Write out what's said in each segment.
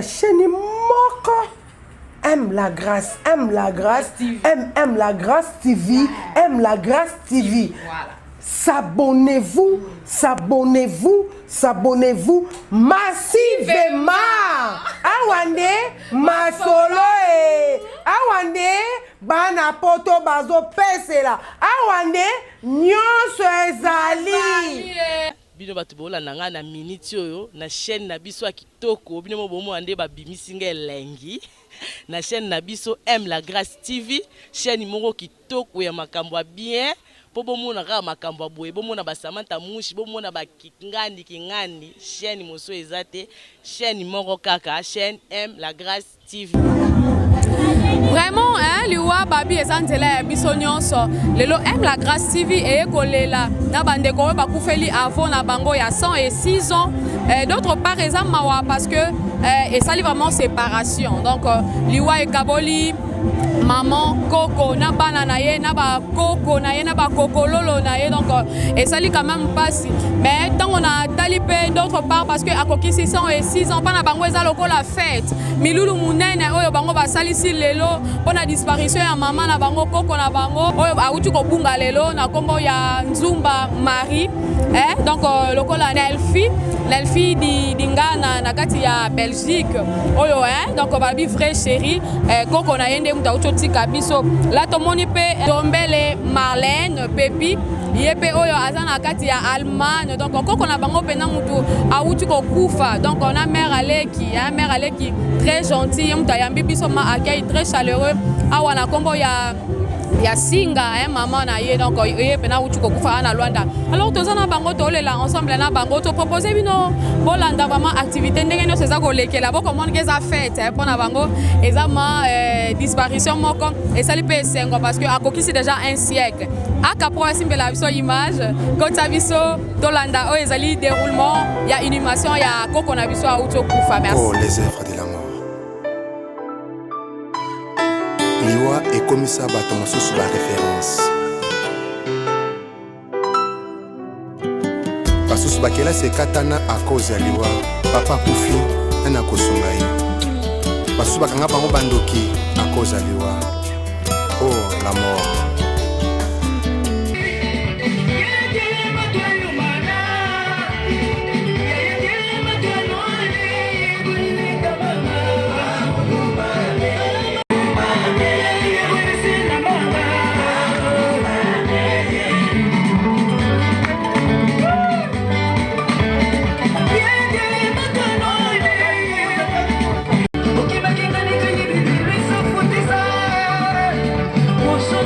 chaîne moko aime la grâce, aime la grâce, aime la grâce TV, aime la grâce TV. Voilà. S'abonnez-vous, s'abonnez-vous, s'abonnez-vous massivement. Awande masolo awande bana poto bazo pesela. Awande nyonso ezali. Bino batu bola nanga na minute oyo na chaîne na biso ya kitoko bino bomo ande ba bimisinga elengi na chaîne na biso aime la grâce TV chaîne moko kitoko ya makambo bien po bomona ka makambo boye bomona ba Samantha Mushi bomona ba kingandi chaîne moso ezate chaîne moko kaka chaîne aime la grâce TV. Vraiment, hein, Liwa Babi et Santela Bisonyonso, Lelo aime la grâce TV et Ekolela, Nabandeko Bakoufeli avant Nabango il y a 106 ans. D'autre part, Mawa parce que et ça vraiment séparation. Donc, Liwa et Kaboli, maman, Coco, Nabana naye, Naba Coco naye, Naba Coco Lolo naye. Donc, et ça quand même passe. Mais tant on a talipé d'autre part parce que à Koki 606 ans, pas Nabango et Zaloko la fête. Milulu Mounene, Oyo Bango Basalisi Lelo, pour la disparition ya maman na bango Coco na bango, Oyo Autu Kobunga Lelo, na Kombo ya Nzumba Marie, donc lokola Nelfi d'Ingana na kati ya Belgique, Oyo, donc Babi vrai chéri, Coco na yende muta Uti Kabiso, la tomoni pe Tombele Marlène, Pépi, Yepe Oyo Azana kati ya Allemagne, donc Coco na bango pena mutu Autu Kokufa, donc on a mère Aleki, très gentil, Mutayambi biso ma accueil très chaleureux. Awana kombo ya singa maman na ye donc ye pena utu kokufa na Luanda. Alors tozana bango tolela ensemble na bango to proposer bino bolanda vraiment activité ndenge no seza ko lekela bo comment que ça fête pour na bango ezama disparition moko et ça lipe sengo parce que akoki c'est déjà un siècle. Akapro asimbela biso image kota biso tolanda o ezali déroulement ya animation ya Coco na biso auto kufa. Merci. Oh les œuvres de la mort. Liwa et Komissa Baton sous la référence. Parce que Bakela c'est Katana à cause de Liwa. Papa Koufi, Nana Kosongaï. Parce que Bakanga Bango Bandoki à cause de Liwa. Oh la mort.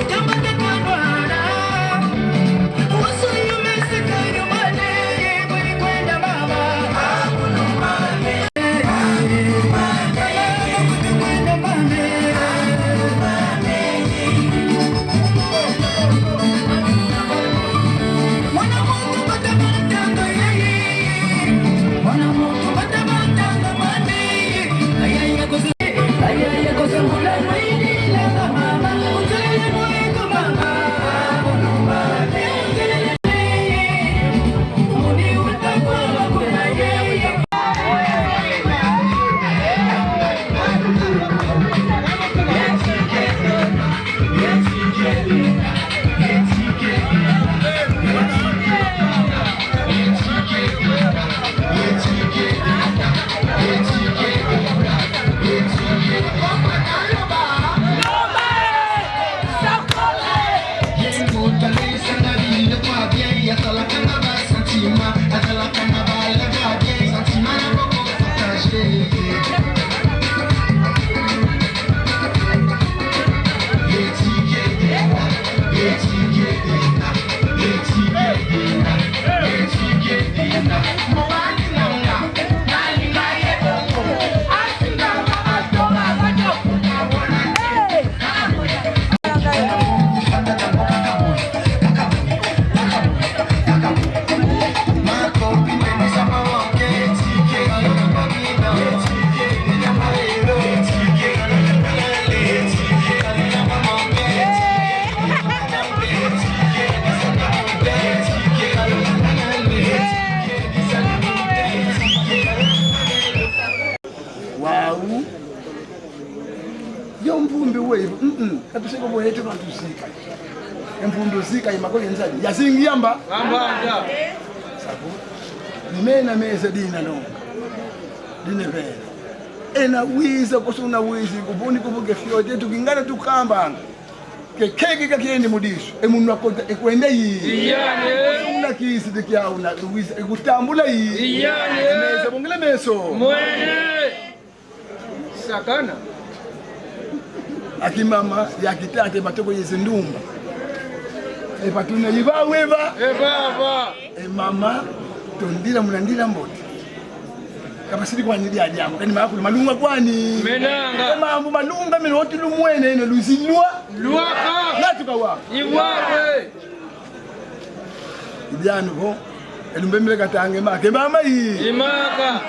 Come on. katusiko boyetu batusika emfundo zika imakole nzali yasingiamba ambanja sabu nimena meza dina no dine vele ena wiza kusuna wizi kubuni kubuge fyote tukingana tukamba keke kakiendi mudiso emundu akonda ekwenda yi iyane una kisi dikia una wiza ekutambula yi iyane meza bongile meso mwene sakana akimama yakitate matoko yezindumba epatuna yibaweva ebaba mama tondira munandira mboti kapasiri kwani ya jamu kani makulu malunga kwani menanga mambo malunga mimi woti lumwene eno luzilwa luaka ngatuka wa iwawe idyano ho elumbemele katange make mama yi imaka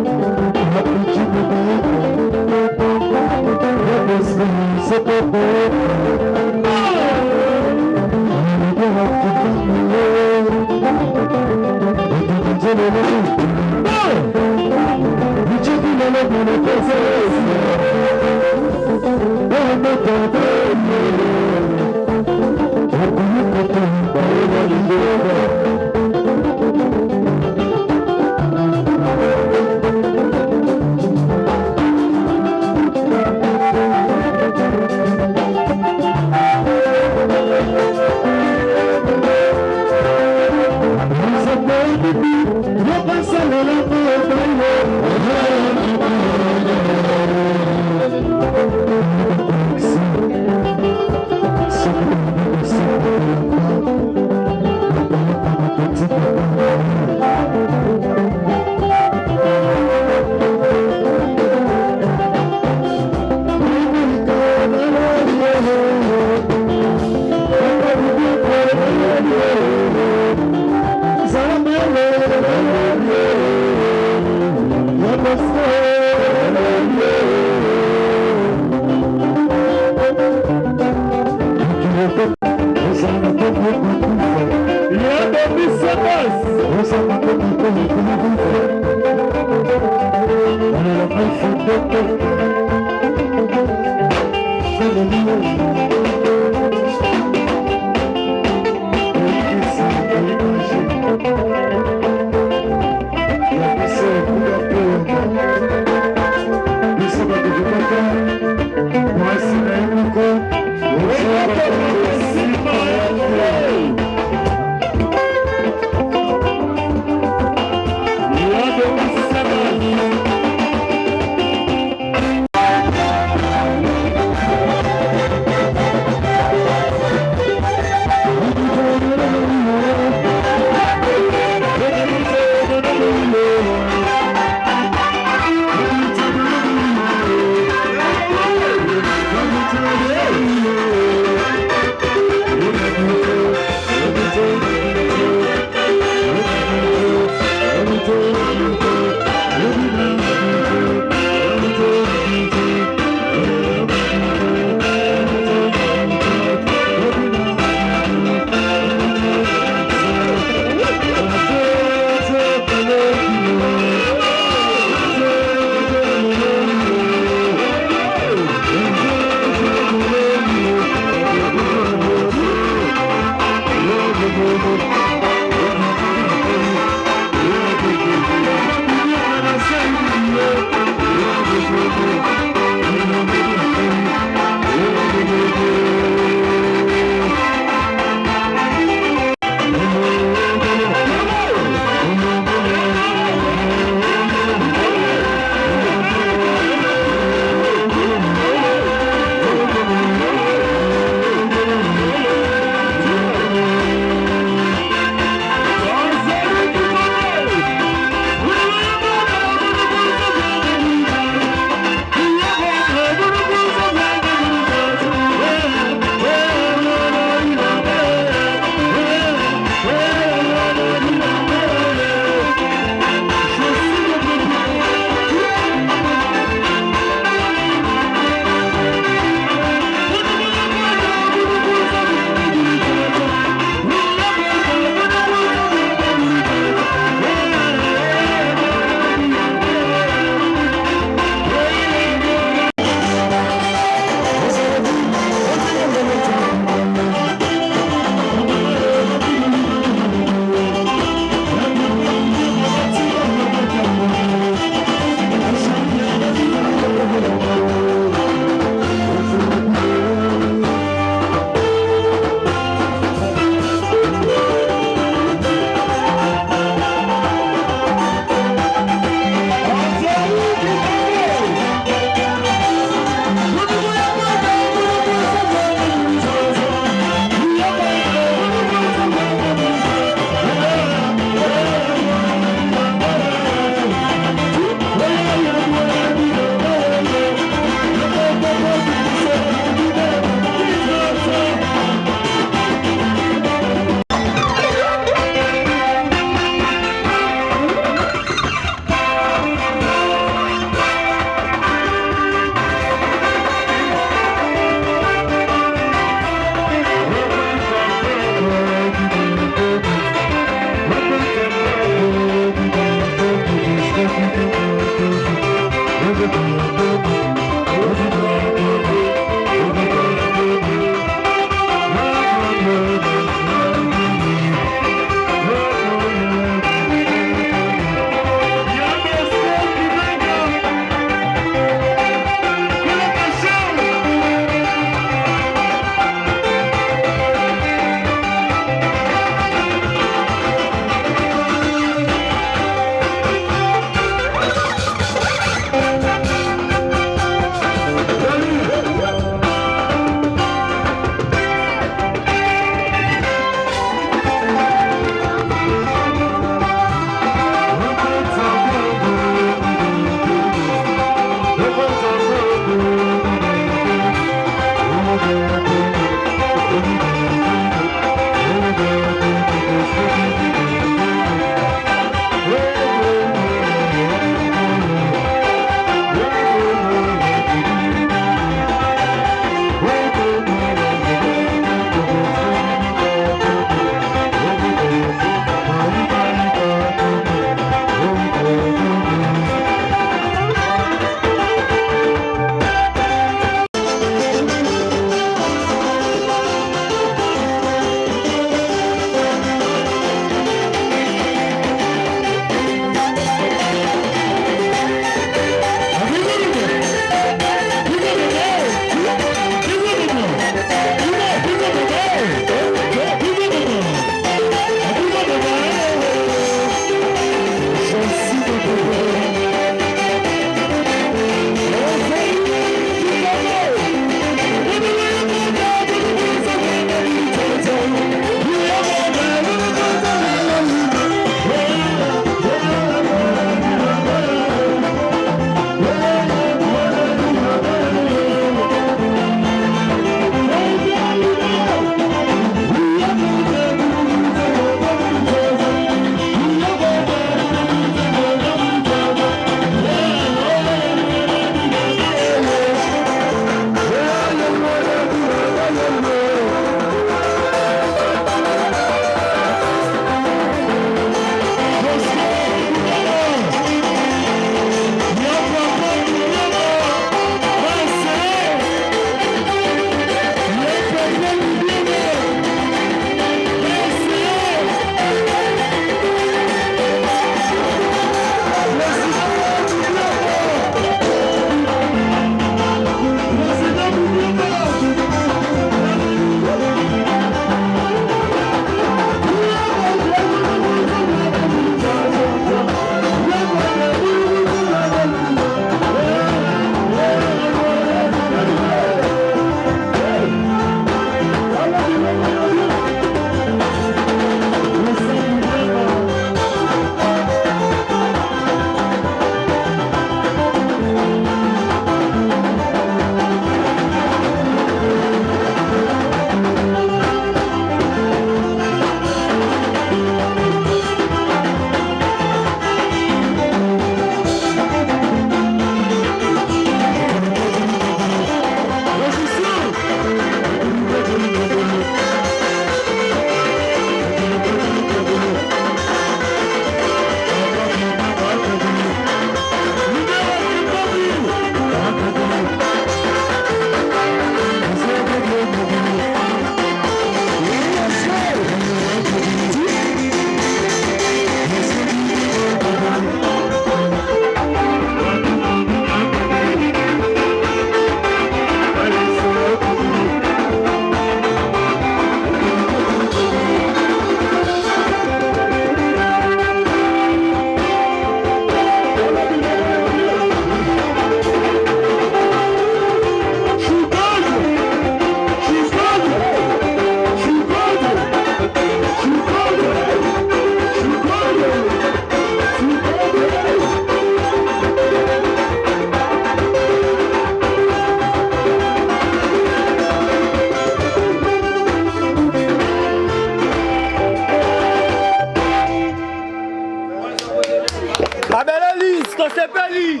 tosepeli.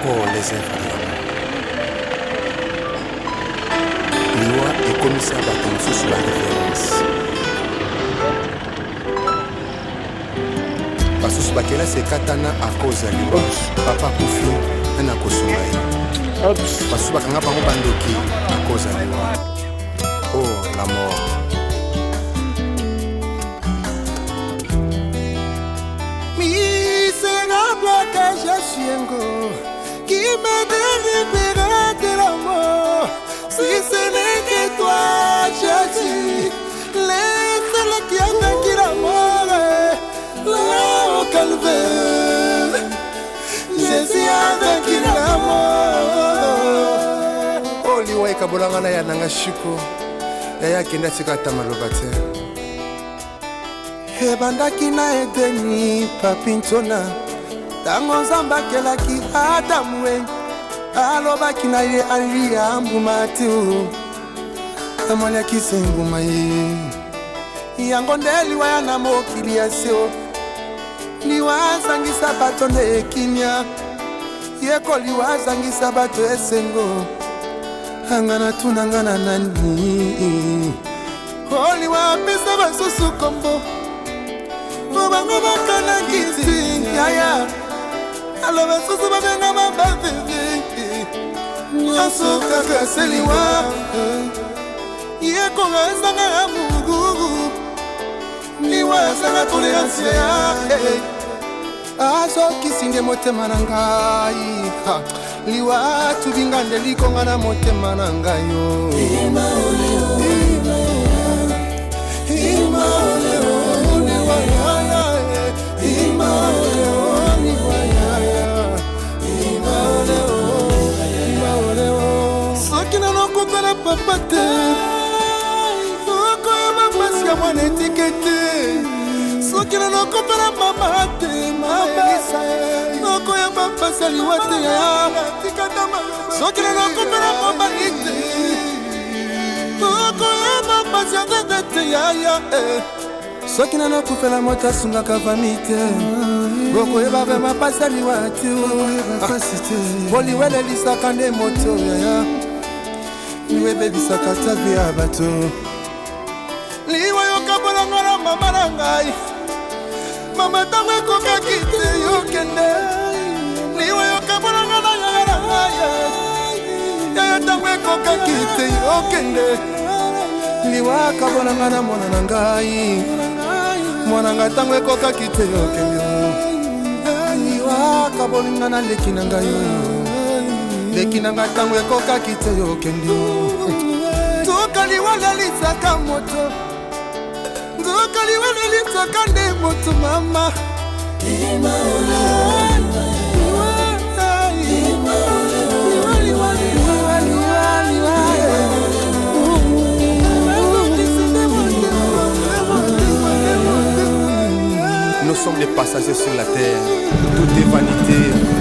Oh, les œuvres. Liwa et commissaire Baton sur la référence. Basusu bakela se katana à cause ya Liwa. Papa Koufi na kosongai. Basusu bakanga bango bandoki à cause ya Liwa. Oh, la mort. Je suis un gars qui me délibère de la mort. Si ce n'est que toi, Jésus, laisse-le qui a vaincu la mort. Là au calvaire, Jésus a vaincu la mort. Oh, Liwa ekabolanga na ya nanga shiko. Yaya kenda sikata maloba te. Ebandaki na Edeni papintona. Tango nzambe akelaki Adamu alobaki na ye alia mbuma te amoniakisa mbuma ye yango nde liwa ya na mokili ya seo liwa azangisa bato nde ekimia yeko liwa azangisa bato esengo anga natuna nga na nani liwa apesa basusu kombo bango bakana kiti yaya alo basusu babenga mabaveve nyonso kaka seliwa yekonga ezanga ya mugu liwa ezanga toleransi ya azokisi nde motema na ngai liwa tubinga nde likonga na motema na ngai yo soki nanokopela papa te okoyeba mpasi ya mwana etikete soki nanokopela mama te okoyeba mpasi ya liwa te soki nanokopela mobali te okoyeba mpasi ya tete te yaya soki nanokopela moto asungaka fami te bokoyeba pe mapasi ya liwa te boliwelelisaka nde moto yaya liwe bebisaka tavi ya bato liwa yokabolanga na mama na ngai mama ntango ekokaki te yokende liwa yokabolanga na yaya na ngai yaya ntango ekokaki te yokende liwa akabolanga na mwana na ngai mwana ngai ntango ekokaki te yokende liwa akabolinga na leki na ngai leki na ngai ntango ekokaki te yokende nzoka liwa lelisaka moto nzoka liwa lelisaka nde moto mama Nous sommes des passagers sur la terre. Tout est vanité,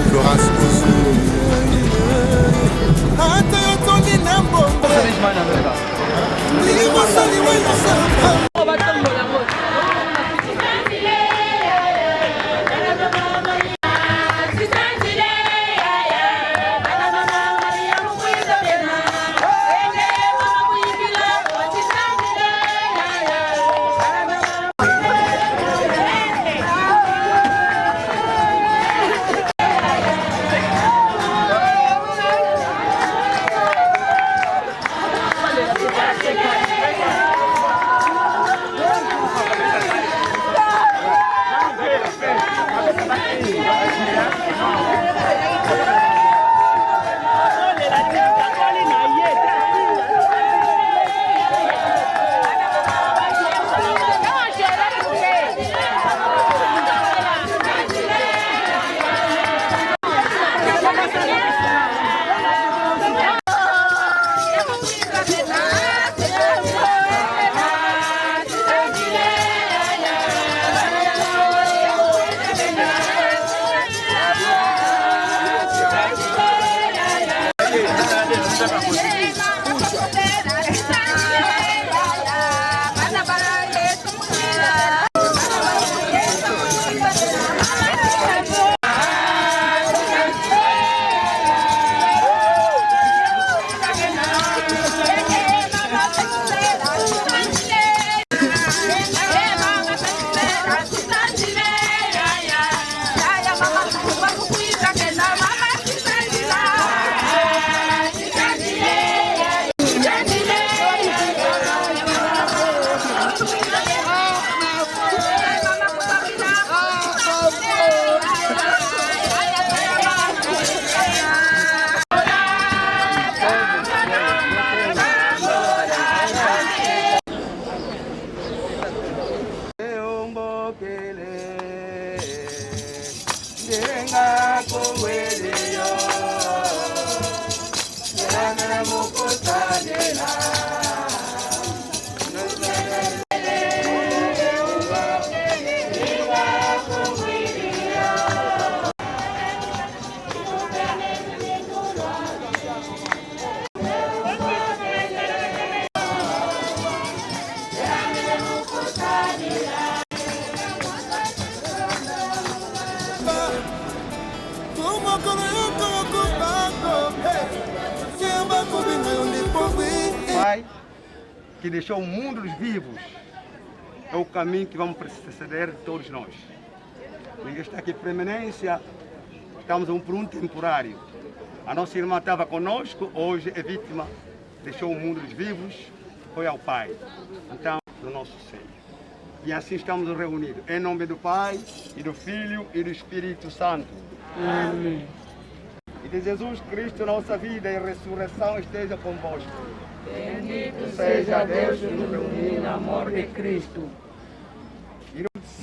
Florence Bozou. que deixou o mundo dos vivos, é o caminho que vamos preceder todos nós. Ninguém está aqui por eminência, estamos por um temporário. A nossa irmã estava conosco, hoje é vítima, deixou o mundo dos vivos, foi ao Pai, então, no nosso seio. E assim estamos reunidos, em nome do Pai, e do Filho, e do Espírito Santo. Amém. E de Jesus Cristo, nossa vida e ressurreição esteja convosco. Bendito seja Deus que nos reuniu no amor de Cristo.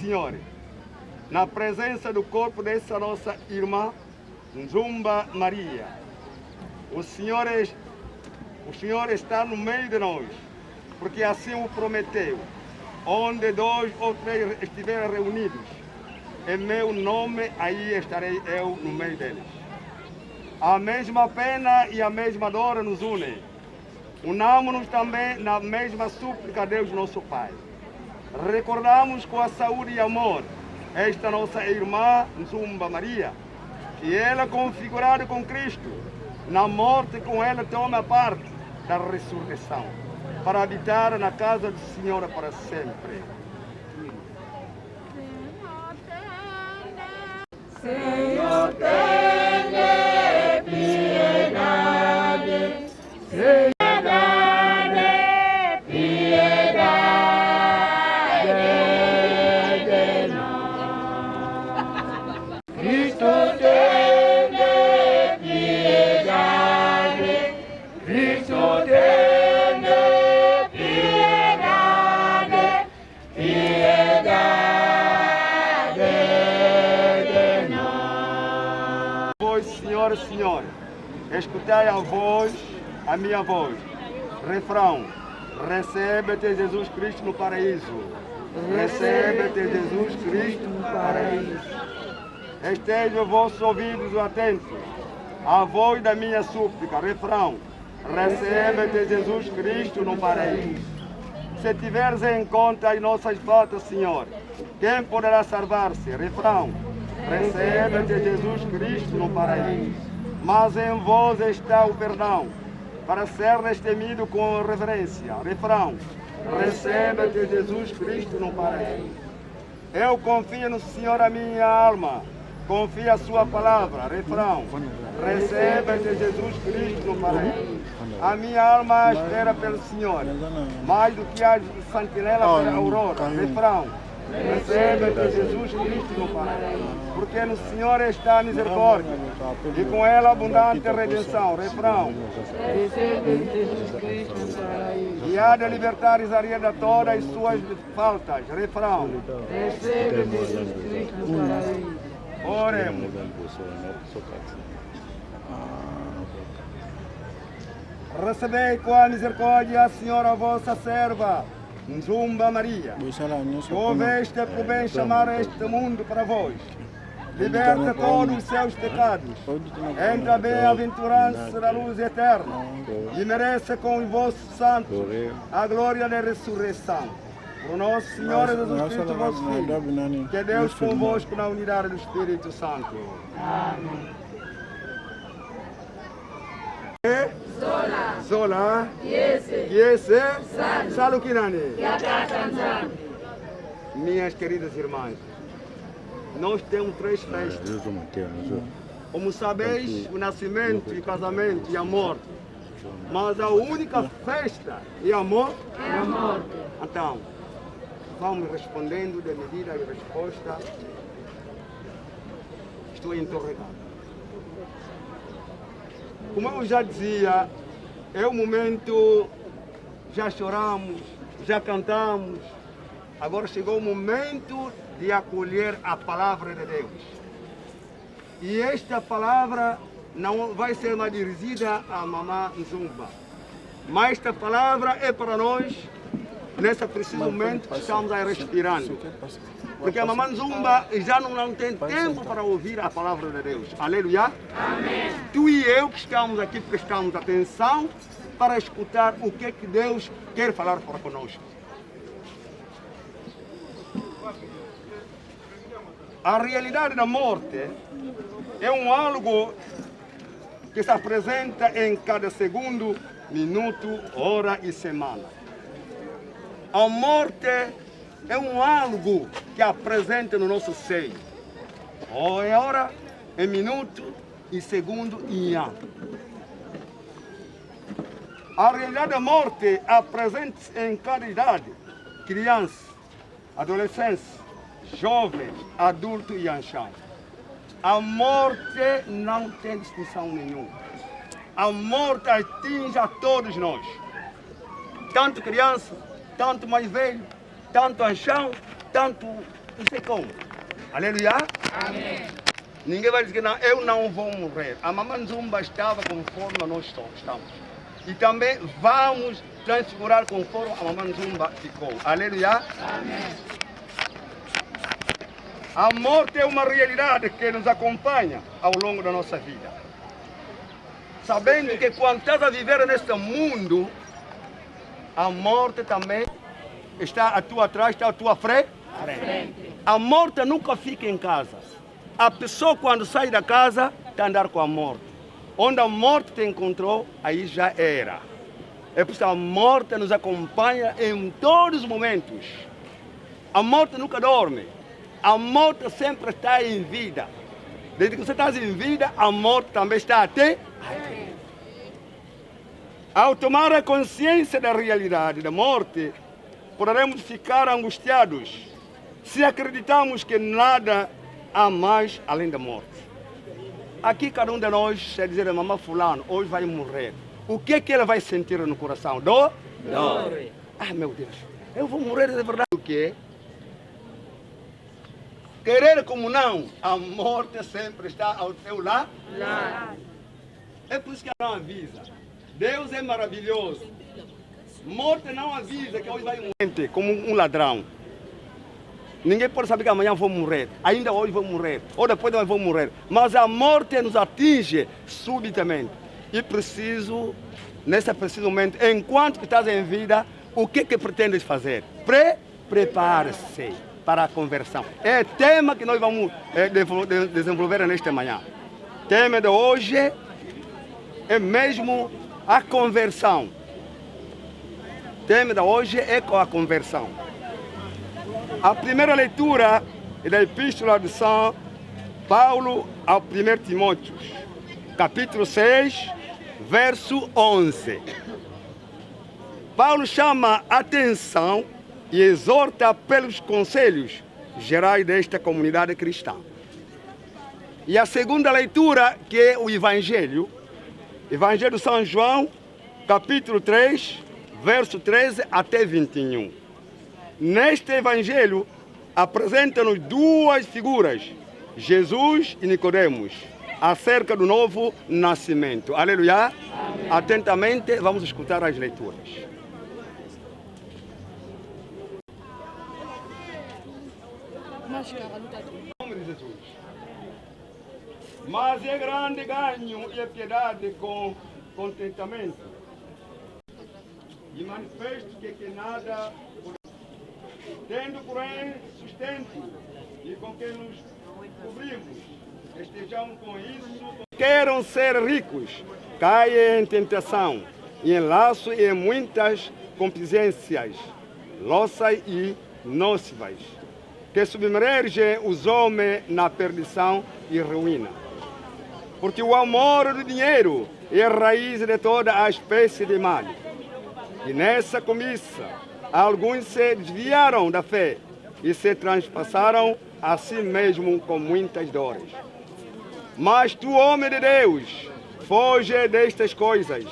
Senhor, na presença do corpo dessa nossa irmã, Nzumba Maria, o Senhor está no meio de nós, porque assim o prometeu. Onde 2 ou 3 estiverem reunidos, em meu nome, aí estarei eu no meio deles. A mesma pena e a mesma dor nos unem. Unamos-nos também na mesma súplica a Deus nosso Pai. Recordamos com a saúde e amor esta nossa irmã Nzumba Maria, que ela, configurada com Cristo, na morte com ela toma parte da ressurreição, para habitar na casa do Senhor para sempre. Senhor, tenha piedade, piedade de nós. Cristo, tenha piedade, Cristo, tenha piedade, piedade de nós. Pois, Senhor, Senhor, escutai a voz, a minha voz. Refrão: recebe-te Jesus Cristo no paraíso. Recebe-te Jesus Cristo no paraíso. Estejam vossos ouvidos atentos à voz da minha súplica. Refrão: recebe-te Jesus Cristo no paraíso. Se tiveres em conta as nossas faltas, Senhor, quem poderá salvar-se? Refrão: recebe-te Jesus Cristo no paraíso. Mas em vós está o perdão, para ser temido com reverência. Refrão: recebe-te Jesus Cristo no paraíso. Eu confio no Senhor a minha alma, confia a sua palavra. Refrão: recebe-te Jesus Cristo no paraíso. A minha alma espera pelo Senhor, mais do que a sentinela pela aurora. Refrão: recebe-te Jesus Cristo no paraíso. Porque no Senhor está a misericórdia, e com ela abundante redenção. Refrão: Recebe Jesus Cristo no paraíso. e há de libertar Isaías de todas as suas faltas. Refrão: Recebe Jesus Cristo no paraíso. oremos. Recebei com a misericórdia a Senhora vossa serva, Nzumba Maria, que houveste por bem chamar este mundo para vós. Liberta todos os seus pecados, entra a bem-aventurança da luz eterna e merece com o vosso santo a glória da ressurreição. Por nosso Senhor Jesus Cristo, vosso Filho, que é Deus convosco na unidade do Espírito Santo. Amém. Zola, Yese, Salukinani. Minhas queridas irmãs, nós temos 3 festas. Como sabeis, o nascimento, o casamento e a morte. Mas a única festa é a morte. Então, vamos respondendo de medida e resposta. Estou interrogado. Como eu já dizia, é o momento, já choramos, já cantamos, agora chegou o momento de acolher a palavra de Deus. E esta palavra não vai ser mais dirigida à mamã Nzumba, mas esta palavra é para nós, nesse preciso momento que estamos aí respirando. Porque a mamã Nzumba já não tem tempo para ouvir a palavra de Deus. Aleluia. Amém. Tu e eu que estamos aqui prestamos atenção para escutar o que Deus quer falar para conosco. A realidade da morte é algo que se apresenta em cada segundo, minuto, hora e semana. A morte é algo que apresenta no nosso seio. Ou em hora, em minuto, em segundo e em ano. A realidade da morte apresenta-se em cada idade. Criança, adolescência, jovens, adulto e ancião. A morte não tem distinção nenhuma. A morte atinge a todos nós. Tanto criança, tanto mais velho, tanto ancião, tanto não sei como. Aleluia? Amém. Ninguém vai dizer que não, eu não vou morrer. A mamãe Zumba estava conforme nós estamos. E também vamos transfigurar conforme a mamãe Zumba ficou. Aleluia? Amém. A morte é uma realidade que nos acompanha ao longo da nossa vida. Sabendo que quando estás a viver neste mundo, a morte também está à tua atrás, está à tua frente. A morte nunca fica em casa. A pessoa quando sai da casa está a andar com a morte. Onde a morte te encontrou, aí já era. É por isso que a morte nos acompanha em todos os momentos. A morte nunca dorme. A morte sempre está em vida. Desde que você está em vida, a morte também está até. Ao tomar a consciência da realidade da morte, poderemos ficar angustiados se acreditamos que nada há mais além da morte. Aqui cada um de nós se dizer, mamãe fulano, hoje vai morrer. O que é que ela vai sentir no coração? Dor? Ah, meu Deus, eu vou morrer de verdade. O quê? Querer como não, a morte sempre está ao teu lado. É por isso que ela não avisa. Deus é maravilhoso. Morte não avisa que hoje vai morrer como um ladrão. Ninguém pode saber que amanhã vou morrer. Ainda hoje vou morrer. Ou depois de vou morrer. Mas a morte nos atinge subitamente. E preciso, nesse preciso momento, enquanto que estás em vida, o que pretendes fazer? Prepare-se para a conversão. É tema que nós vamos desenvolver nesta manhã. O tema de hoje é mesmo a conversão. O tema de hoje é com a conversão. A primeira leitura é da Epístola de São Paulo ao 1 Timóteo, capítulo 6, verso 11. Paulo chama a atenção e exorta pelos conselhos gerais desta comunidade cristã. E a segunda leitura, que é o Evangelho de São João, capítulo 3, verso 13 até 21. Neste Evangelho, apresenta-nos duas figuras, Jesus e Nicodemos, acerca do novo nascimento. Aleluia! Amém. Atentamente, vamos escutar as leituras. Em nome de Jesus. Mas é grande ganho e piedade com contentamento. E manifesto que nada, tendo porém sustento e com que nos cobrimos, estejamos com isso. Queiram ser ricos, caem em tentação, e em laço e em muitas concupiscências, loças e nocivas, que submergem os homens na perdição e ruína. Porque o amor do dinheiro é a raiz de toda a espécie de mal. E nessa cobiça, alguns se desviaram da fé e se transpassaram a si mesmo com muitas dores. Mas tu, homem de Deus, foge destas coisas.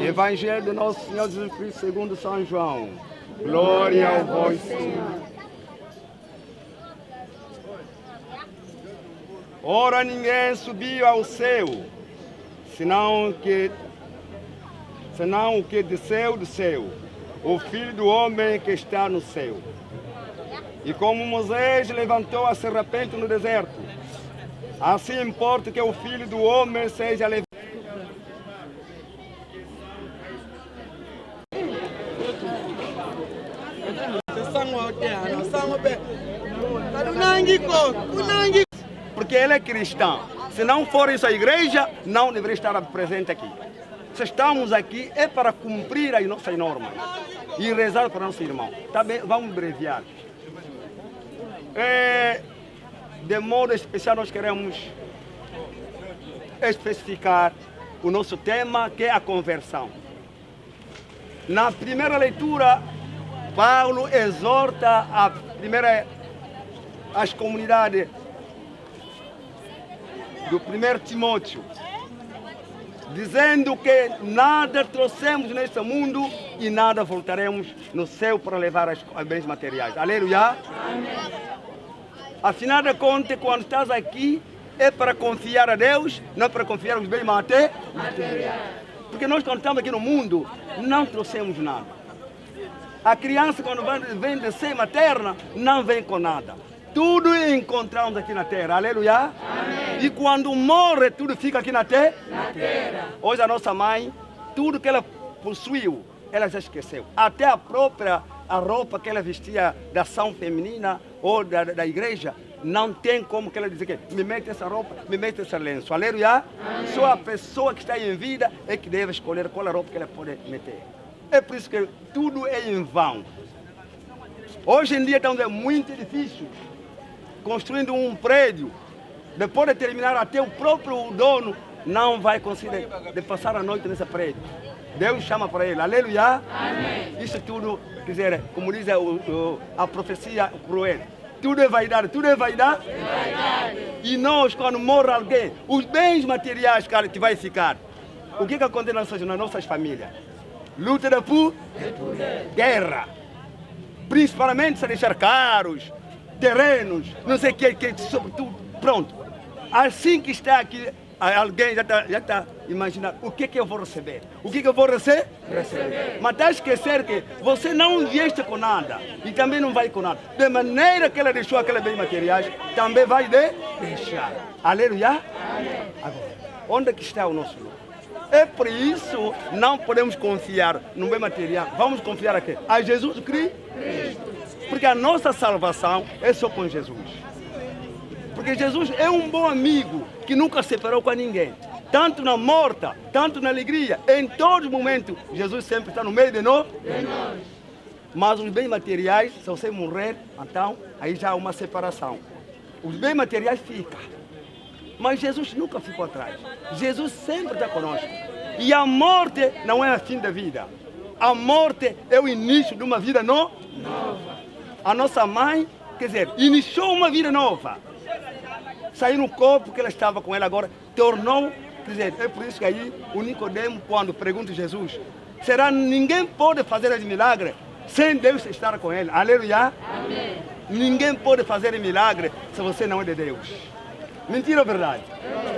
Evangelho do nosso Senhor Jesus Cristo segundo São João. Glória ao vós, Senhor. Ora, ninguém subiu ao céu, senão o que desceu do céu, o Filho do Homem que está no céu. E como Moisés levantou a serpente no deserto, assim importa que o Filho do Homem seja levantado. Porque ele é cristão. Se não for isso a igreja, não deveria estar presente aqui. Se estamos aqui é para cumprir as nossas normas e rezar para nosso irmão. Tá bem? Vamos abreviar. De modo especial nós queremos especificar o nosso tema, que é a conversão. Na primeira leitura, Paulo exorta as comunidades do 1 Timóteo, dizendo que nada trouxemos neste mundo e nada voltaremos no céu para levar os bens materiais. Aleluia! Amém. Afinal de contas, quando estás aqui, é para confiar a Deus, não para confiar nos bens materiais. Porque nós, quando estamos aqui no mundo, não trouxemos nada. A criança, quando vem de ser materna, não vem com nada. Tudo encontramos aqui na terra. Aleluia. Amém. E quando morre, tudo fica aqui na terra. Hoje a nossa mãe, tudo que ela possuiu, ela já esqueceu. Até a roupa que ela vestia da ação feminina ou da igreja, não tem como que ela dizer que me mete essa roupa, me mete esse lenço. Aleluia. Amém. Só a pessoa que está em vida é que deve escolher qual a roupa que ela pode meter. É por isso que tudo é em vão. Hoje em dia então, é muito difícil construindo um prédio. Depois de terminar, até o próprio dono não vai conseguir de passar a noite nesse prédio. Deus chama para ele. Aleluia. Amém. Isso tudo, quer dizer, como diz a profecia cruel, tudo é vaidade, tudo é vaidade. E nós, quando morre alguém, os bens materiais que vai ficar, o que acontece nas nossas famílias? Luta de poder, guerra. Principalmente se deixar caros, terrenos, não sei o que, sobretudo. Pronto. Assim que está aqui, alguém já está imaginando o que eu vou receber. O que eu vou receber? Mas está a esquecer que você não vieste com nada e também não vai com nada. De maneira que ela deixou aqueles bens materiais, também vai deixar. Aleluia? Agora, onde é que está o nosso lugar? É por isso não podemos confiar no bem material. Vamos confiar aqui a Jesus Cristo. Porque a nossa salvação é só com Jesus. Porque Jesus é um bom amigo que nunca se separou com ninguém. Tanto na morte, tanto na alegria, em todo momento, Jesus sempre está no meio de nós. Mas os bens materiais, se você morrer, então, aí já há uma separação. Os bens materiais ficam. Mas Jesus nunca ficou atrás. Jesus sempre está conosco. E a morte não é o fim da vida. A morte é o início de uma vida nova. A nossa mãe, quer dizer, iniciou uma vida nova. Saiu no corpo que ela estava com ela agora, tornou, quer dizer, é por isso que aí o Nicodemo, quando pergunta a Jesus, será ninguém pode fazer esse milagre sem Deus estar com ele? Aleluia. Amém. Ninguém pode fazer milagre se você não é de Deus. Mentira ou verdade?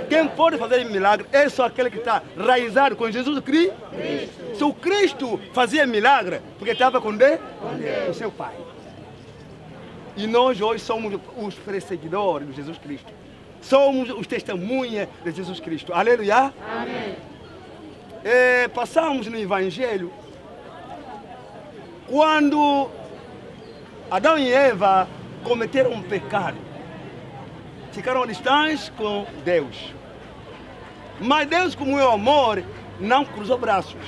Quem pode fazer milagre é só aquele que está raizado com Jesus Cristo. Se o Cristo fazia milagre, porque estava com Deus, o seu Pai. E nós hoje somos os perseguidores de Jesus Cristo. Somos os testemunhas de Jesus Cristo. Aleluia. Amém. Passamos no Evangelho quando Adão e Eva cometeram um pecado. Ficaram distantes com Deus. Mas Deus, como é o amor, não cruzou braços.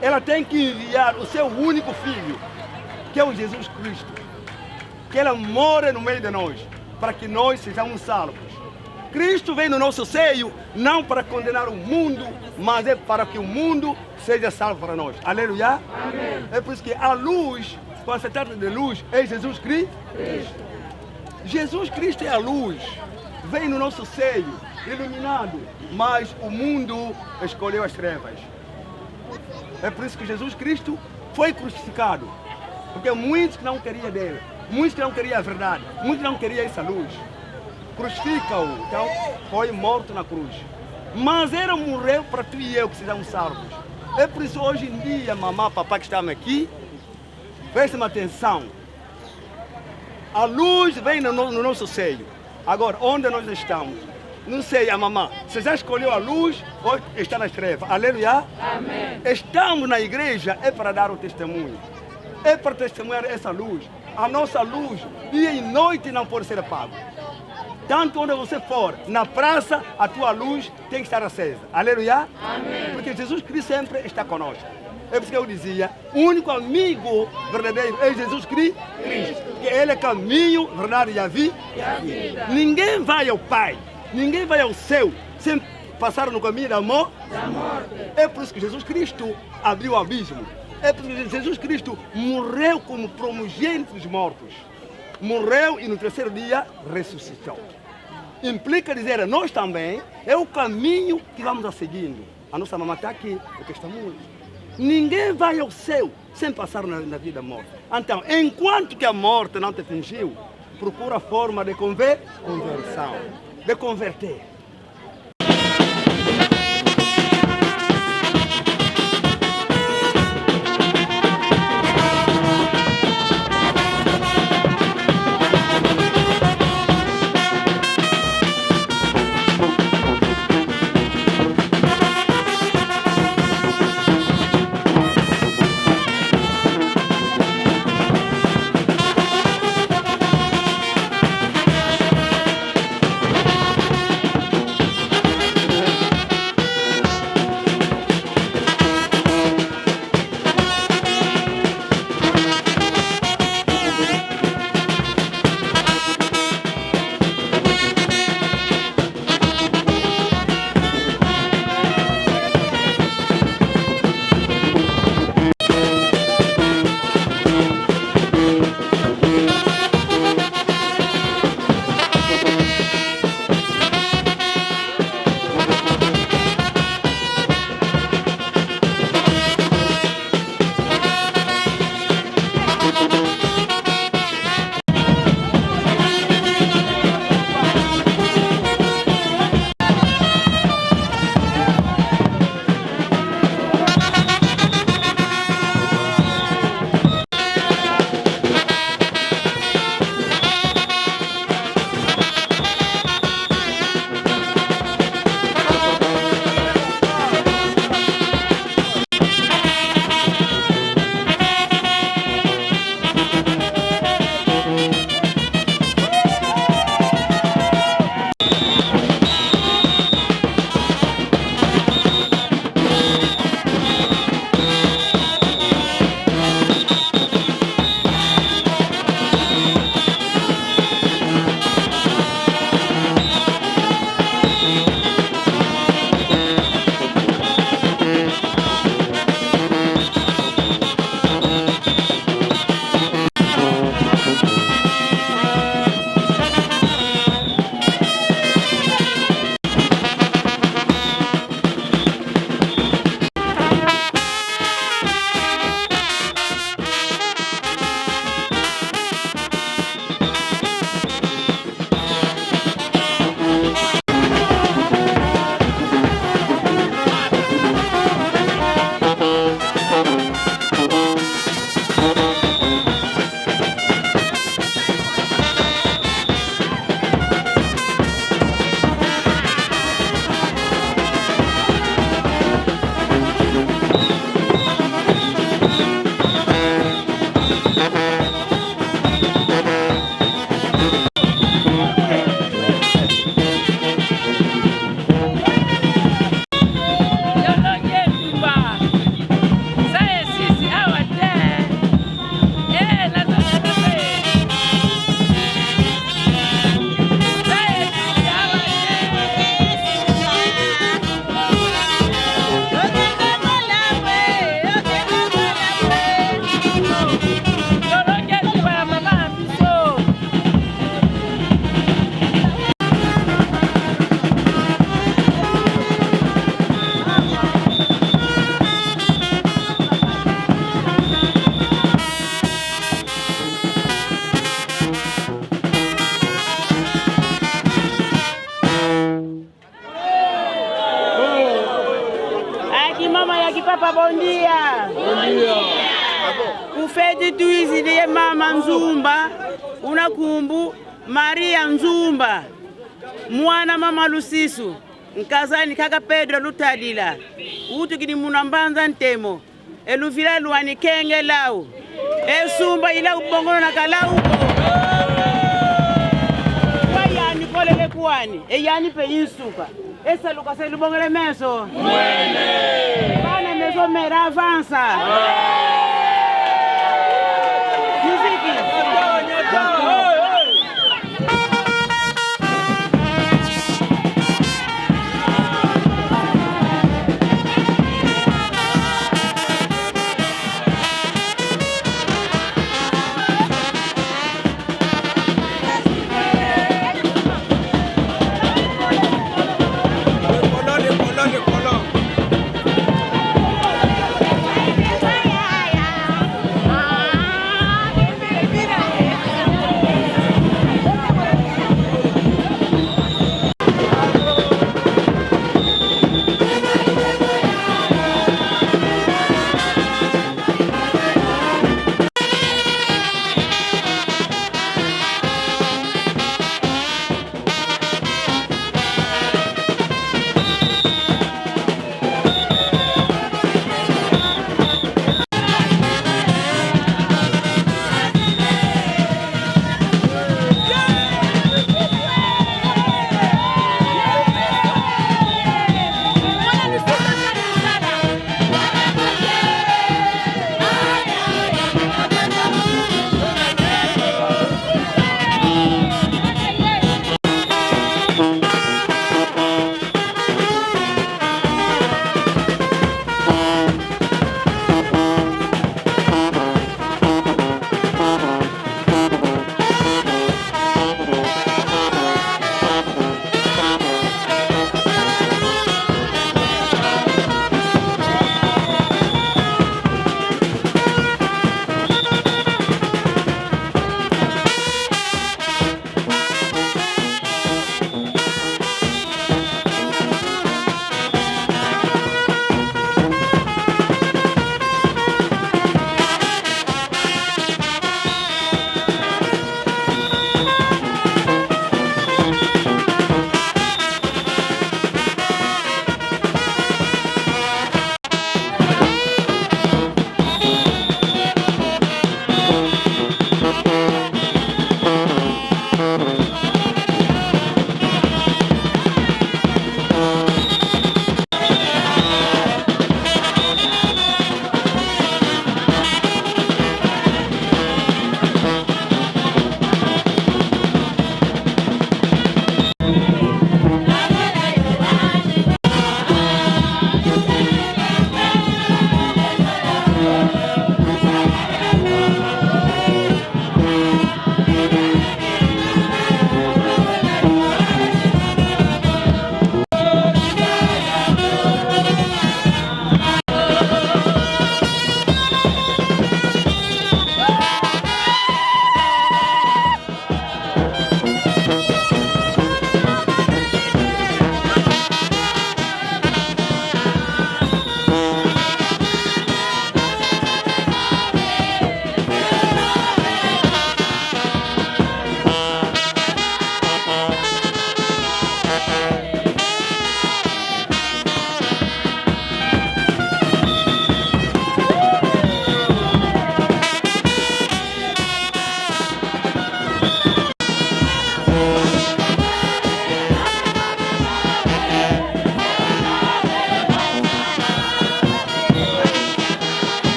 Ela tem que enviar o seu único filho, que é o Jesus Cristo. Que ela more no meio de nós, para que nós sejamos salvos. Cristo vem no nosso seio, não para condenar o mundo, mas é para que o mundo seja salvo para nós. Aleluia. Amém. É por isso que a luz, quando se trata de luz, é Jesus Cristo. Jesus Cristo é a luz. Vem no nosso seio, iluminado, mas o mundo escolheu as trevas. É por isso que Jesus Cristo foi crucificado, porque muitos não queriam dele, muitos não queriam a verdade, muitos não queriam essa luz. Crucifica-o, então foi morto na cruz. Mas ele morreu para tu e eu que sejamos salvos. É por isso hoje em dia, mamãe, papai que estamos aqui, prestem atenção. A luz vem no nosso seio. Agora, onde nós estamos? Não sei, a mamãe, você já escolheu a luz ou está nas trevas? Aleluia? Amém. Estamos na igreja é para dar o testemunho. É para testemunhar essa luz. A nossa luz, dia e noite, não pode ser apaga. Tanto onde você for, na praça, a tua luz tem que estar acesa. Aleluia? Amém. Porque Jesus Cristo sempre está conosco. É por isso que eu dizia, o único amigo verdadeiro é Jesus Cristo. Que Ele é caminho, verdade e a vida. Ninguém vai ao Pai, ninguém vai ao céu sem passar no caminho da morte. É por isso que Jesus Cristo abriu o abismo. É por isso que Jesus Cristo morreu como primogênito dos mortos. Morreu e no terceiro dia ressuscitou. Implica dizer, nós também, é o caminho que vamos a seguindo. A nossa mamãe está aqui, o testemunho. Ninguém vai ao céu sem passar na vida morta. Então, enquanto que a morte não te atingiu, procura a forma de conversão, de converter. Papa, bom dia. Bom dia. Kufeti tuizilie mama Nzumba, unakumbu Maria Nzumba, mwana mama Lusisu, nkazani kaka Pedro Lutadila, utu kini munambanza ntemo, eluvila luani kenge lau, esumba ila ubongono na kalau. Waya ni kolele kwani eyani pe insuka esa luka se lubongele meso mwene bana meso mera avansa muziki Ay,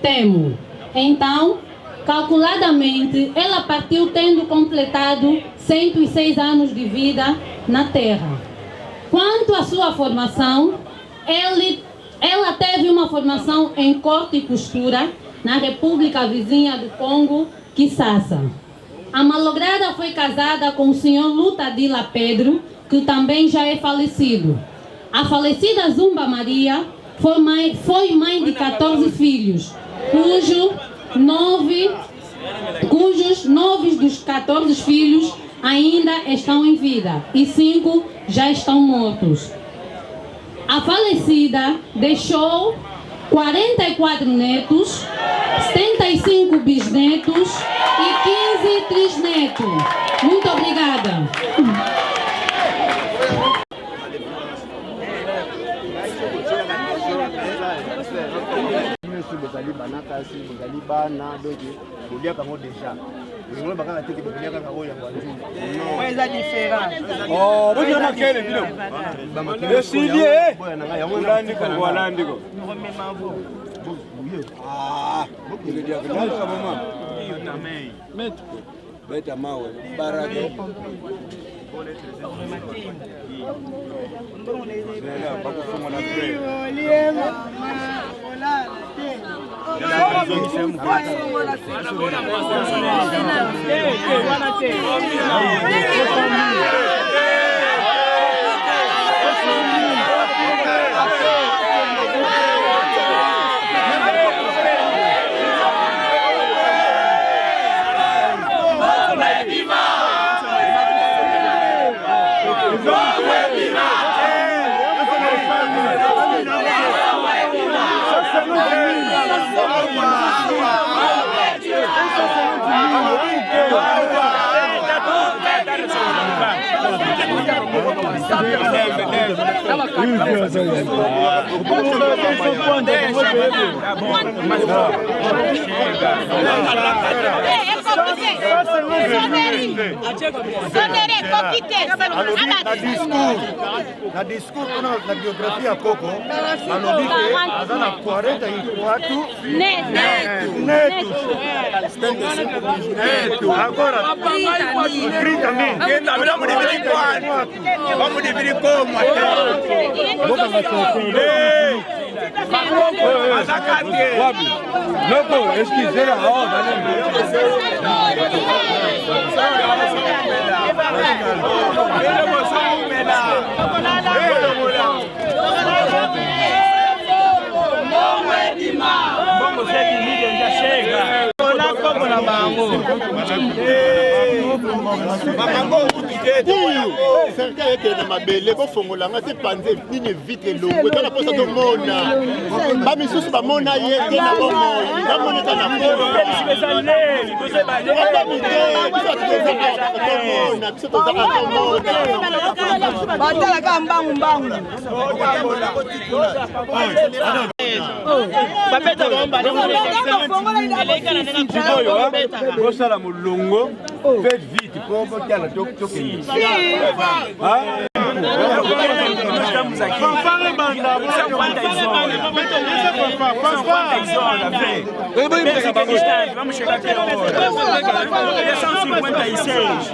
temo. Então, calculadamente, ela partiu tendo completado 106 anos de vida na Terra. Quanto à sua formação, ela teve uma formação em corte e costura na República Vizinha do Congo, Kinshasa. A malograda foi casada com o senhor Lutadila Pedro, que também já é falecido. A falecida Zumba Maria foi mãe de 14 filhos, cujos 9 dos 14 filhos ainda estão em vida e 5 já estão mortos. A falecida deixou 44 netos, 75 bisnetos e 15 trisnetos. Muito obrigada. Na discours, na biografia há pouco, alobi que azana 44 netos. Agora, 30 mil. Vamos dividir como? Loco, es que será ahora, Vamos ser de mídia, já chega. Olá, como na mango. Cerca ete na mabele bofongola nga te panze nini vite longo tala posa to mona ba misusu ba mona ye te na bomoi ba mona ta na mona batala ka mbangu bapeta bomba bosala molongo faites vite po botiala tokei estamos aqui. São quantas horas? São quantas horas? Vamos chegar até a hora. Já são 56.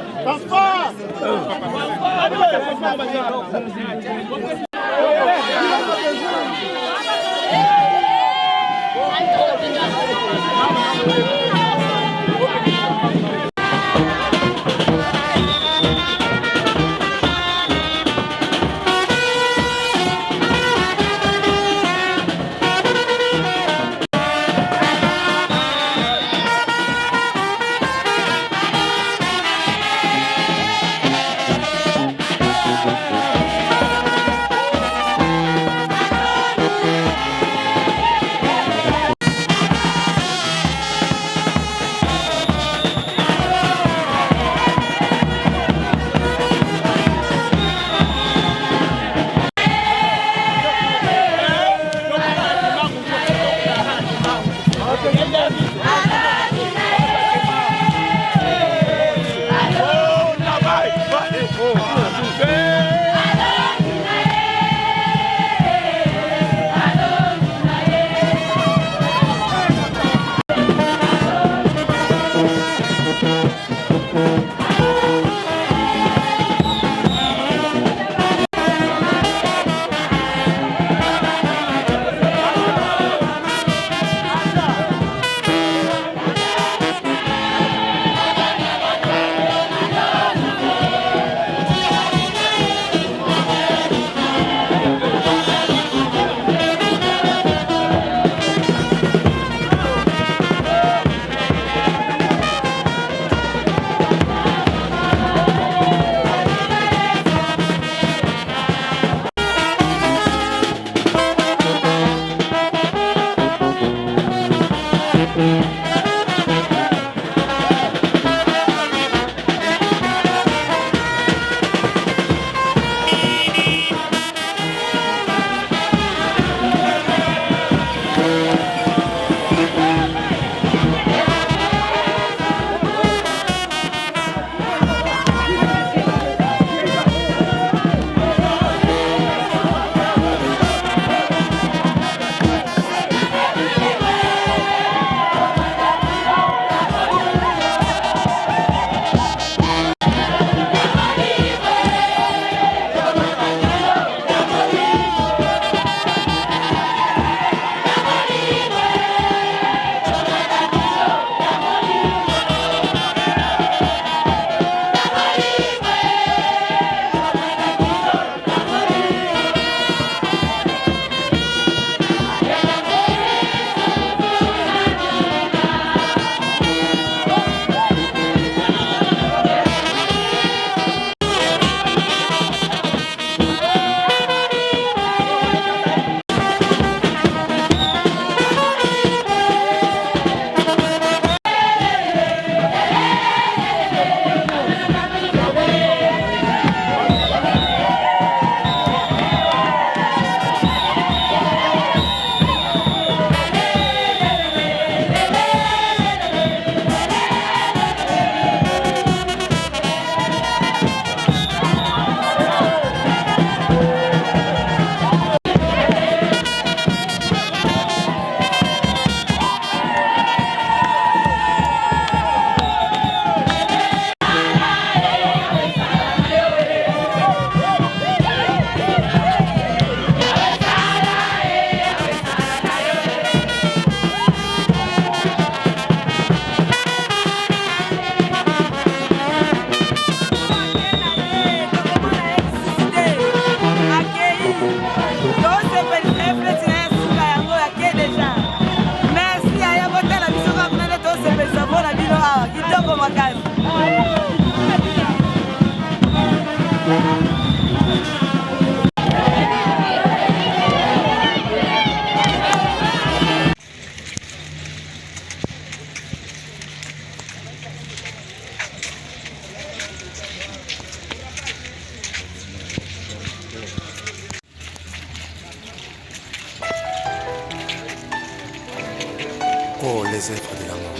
Oh, les êtres de l'amour.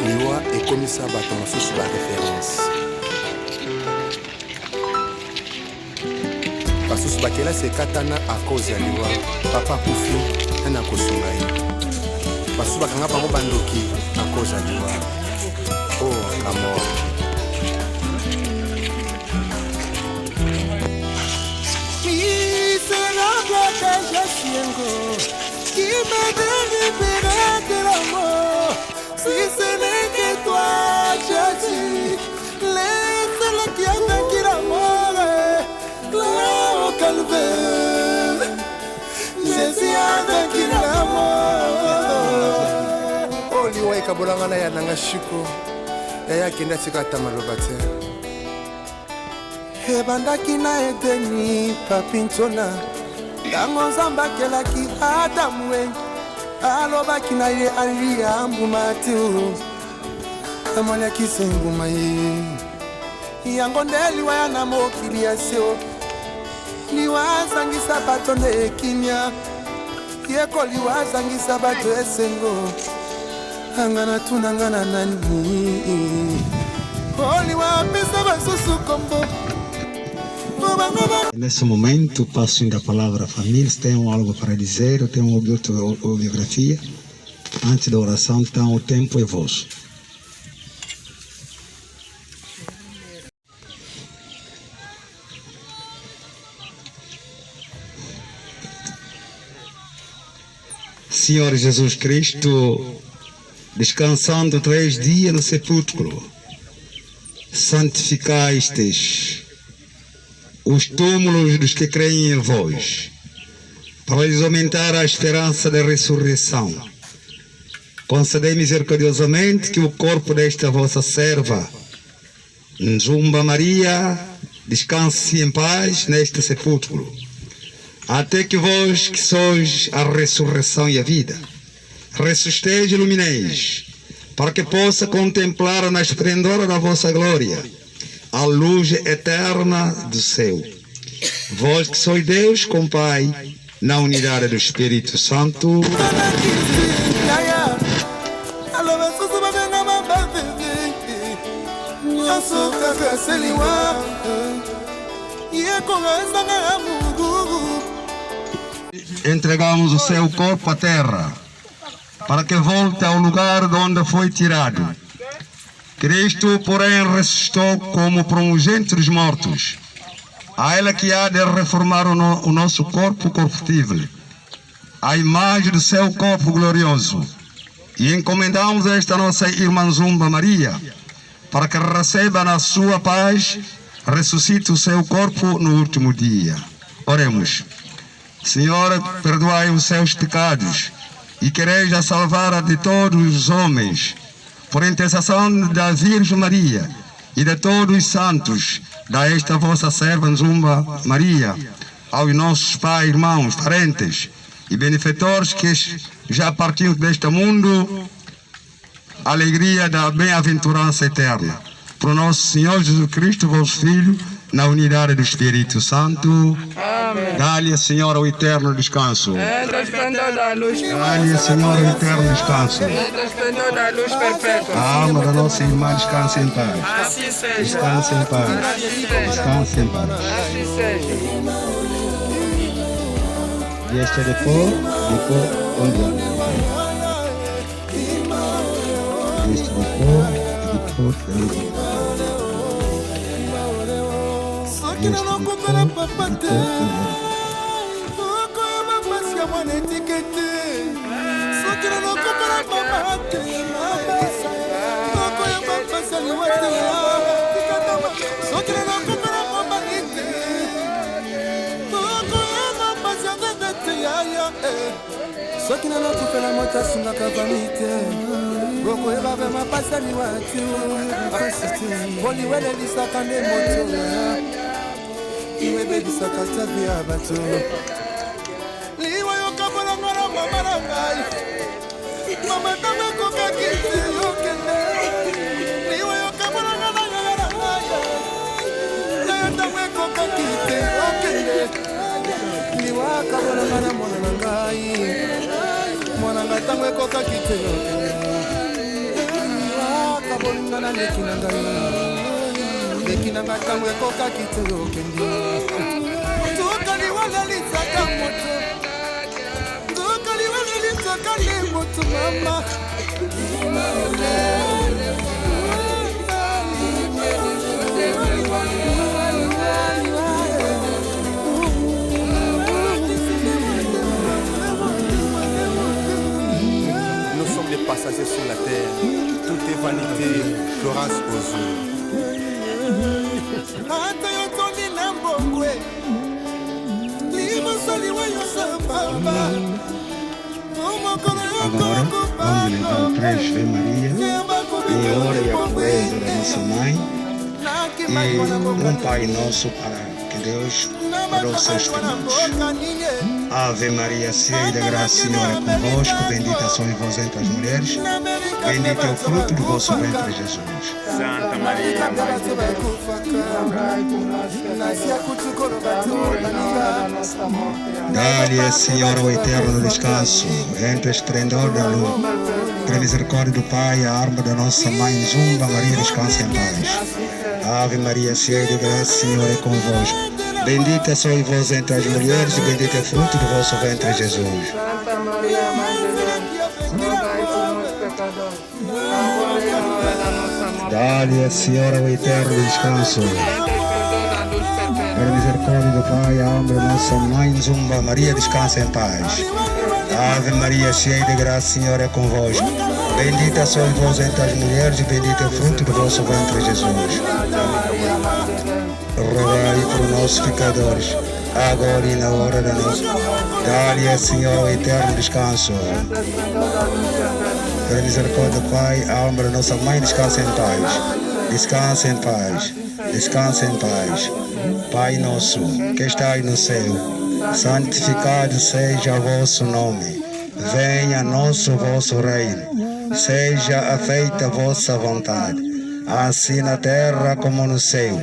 Liwa et Komissa Baton sous la référence. Parce que Bakela c'est Katana à cause de Liwa. Papa Koufi, un à Kosongaï. Parce que Bakanga Bango Bandoki à cause de Liwa. Oh, la mort. Qui m'a délibéré de l'amour. Si ce n'est que toi, Jésus, laisse-le qui a vaincu la mort. Là au calvaire, Jésus a vaincu la mort. Oh, Liwa et Kabolangana ya Nangashiko. Yaya Kenda Sikata Malobate. Ebandaki na Edeni papintona. Tango nzambe akelaki Adamu alobaki na ye alia mbuma te amoniakisa nguma ye yango nde liwa ya na mokili ya seo liwa azangisa bato nde ekinya yeko liwa azangisa bato esengo anga natuna nga na nani oliwa apesa basusu kombo. Nesse momento passo a palavra à família. Se tem algo para dizer, eu tenho uma biografia. Antes da oração, então o tempo é vosso. Senhor Jesus Cristo, descansando 3 dias no sepulcro, santificastes os túmulos dos que creem em vós, para lhes aumentar a esperança da ressurreição. Concedei misericordiosamente que o corpo desta vossa serva, Nzumba Maria, descanse em paz neste sepulcro, até que vós que sois a ressurreição e a vida, ressusciteis e ilumineis, para que possa contemplar na esplendor da vossa glória a luz eterna do céu. Vós que sois Deus com Pai, na unidade do Espírito Santo. Entregamos o seu corpo à terra, para que volte ao lugar de onde foi tirado. Cristo, porém, ressuscitou como primogênito dos mortos. A Ele que há de reformar o nosso corpo corruptível, a imagem do seu corpo glorioso. E encomendamos esta nossa irmã Zumba Maria, para que receba na sua paz, ressuscite o seu corpo no último dia. Oremos. Senhor, perdoai os seus pecados e quereis a salvar de todos os homens, por intercessão da Virgem Maria e de todos os santos, da esta vossa serva Zumba Maria, aos nossos pais, irmãos, parentes e benefeitores que já partiram deste mundo, alegria da bem-aventurança eterna. Por nosso Senhor Jesus Cristo, vosso Filho, na unidade do Espírito Santo. Amém. Dá-lhe, Senhor, o eterno descanso. Entre o esplendor da luz. Dá-lhe, Senhor, o eterno descanso. Entre o esplendor da luz perfeita. A alma da nossa irmã descansa em paz. Assim seja. Descansa em paz. Assim seja. Descansa em paz. Assim seja. E este depois, onde? Este depois, soki nanokufela moto asungaka vamite bokoyeba ve mapasani wati boliwelelisaka nde moto iwebebisaka tabi ya bato liwayoka bolanga na mama na ngai mama ntango ekokaki te yokende liwayoka bolanga na yaya na ngai yaya ntango ekokaki te okende liwaka bolanga na mwana na ngai mwana ngai ntango ekokaki te liwaka bolinga na leki na ngai leki na ngai ntango ekokaki te okendi nzoka liwala lisaka moto nzoka liwala lisaka nde moto mama Des passagers sur la terre, tout est vanité, Florence Ozo. Agora, vamos levar três Ave Maria em hora e a proeza da nossa mãe e Pai Nosso para que Deus para os seus filhos. Ave Maria, cheia de graça, Senhor é convosco, bendita sois vós entre as mulheres, bendito é o fruto do vosso ventre, Jesus. Santa Maria, Mãe de Deus, dá-lhe, Senhor, o eterno descanso, entre o esplendor da luz, pela misericórdia do Pai, a arma da nossa Mãe Zumba Maria, descansa em paz. Ave Maria, cheia de graça, Senhor é convosco. Bendita sois vós entre as mulheres e bendito é o fruto do vosso ventre, Jesus. Santa Maria, Mãe de Deus, rogai por nós pecadores, agora e na hora da nossa morte. Dá-lhe, Senhora, o eterno descanso. Pela misericórdia do Pai, a alma da nossa Mãe Zumba Maria, descansa em paz. Ave Maria, cheia de graça, Senhor é convosco. Bendita sois vós entre as mulheres e bendito é o fruto do vosso ventre, Jesus. Rogai por nós pecadores, agora e na hora da nossa morte. Dá-lhe, Senhor, o eterno descanso. Pela misericórdia do Pai, a alma da nossa Mãe descansa em paz. Descansa em paz. Descansa em paz. Pai nosso, que estais no céu, santificado seja o vosso nome. Venha nosso vosso reino. Seja feita a vossa vontade, assim na terra como no céu.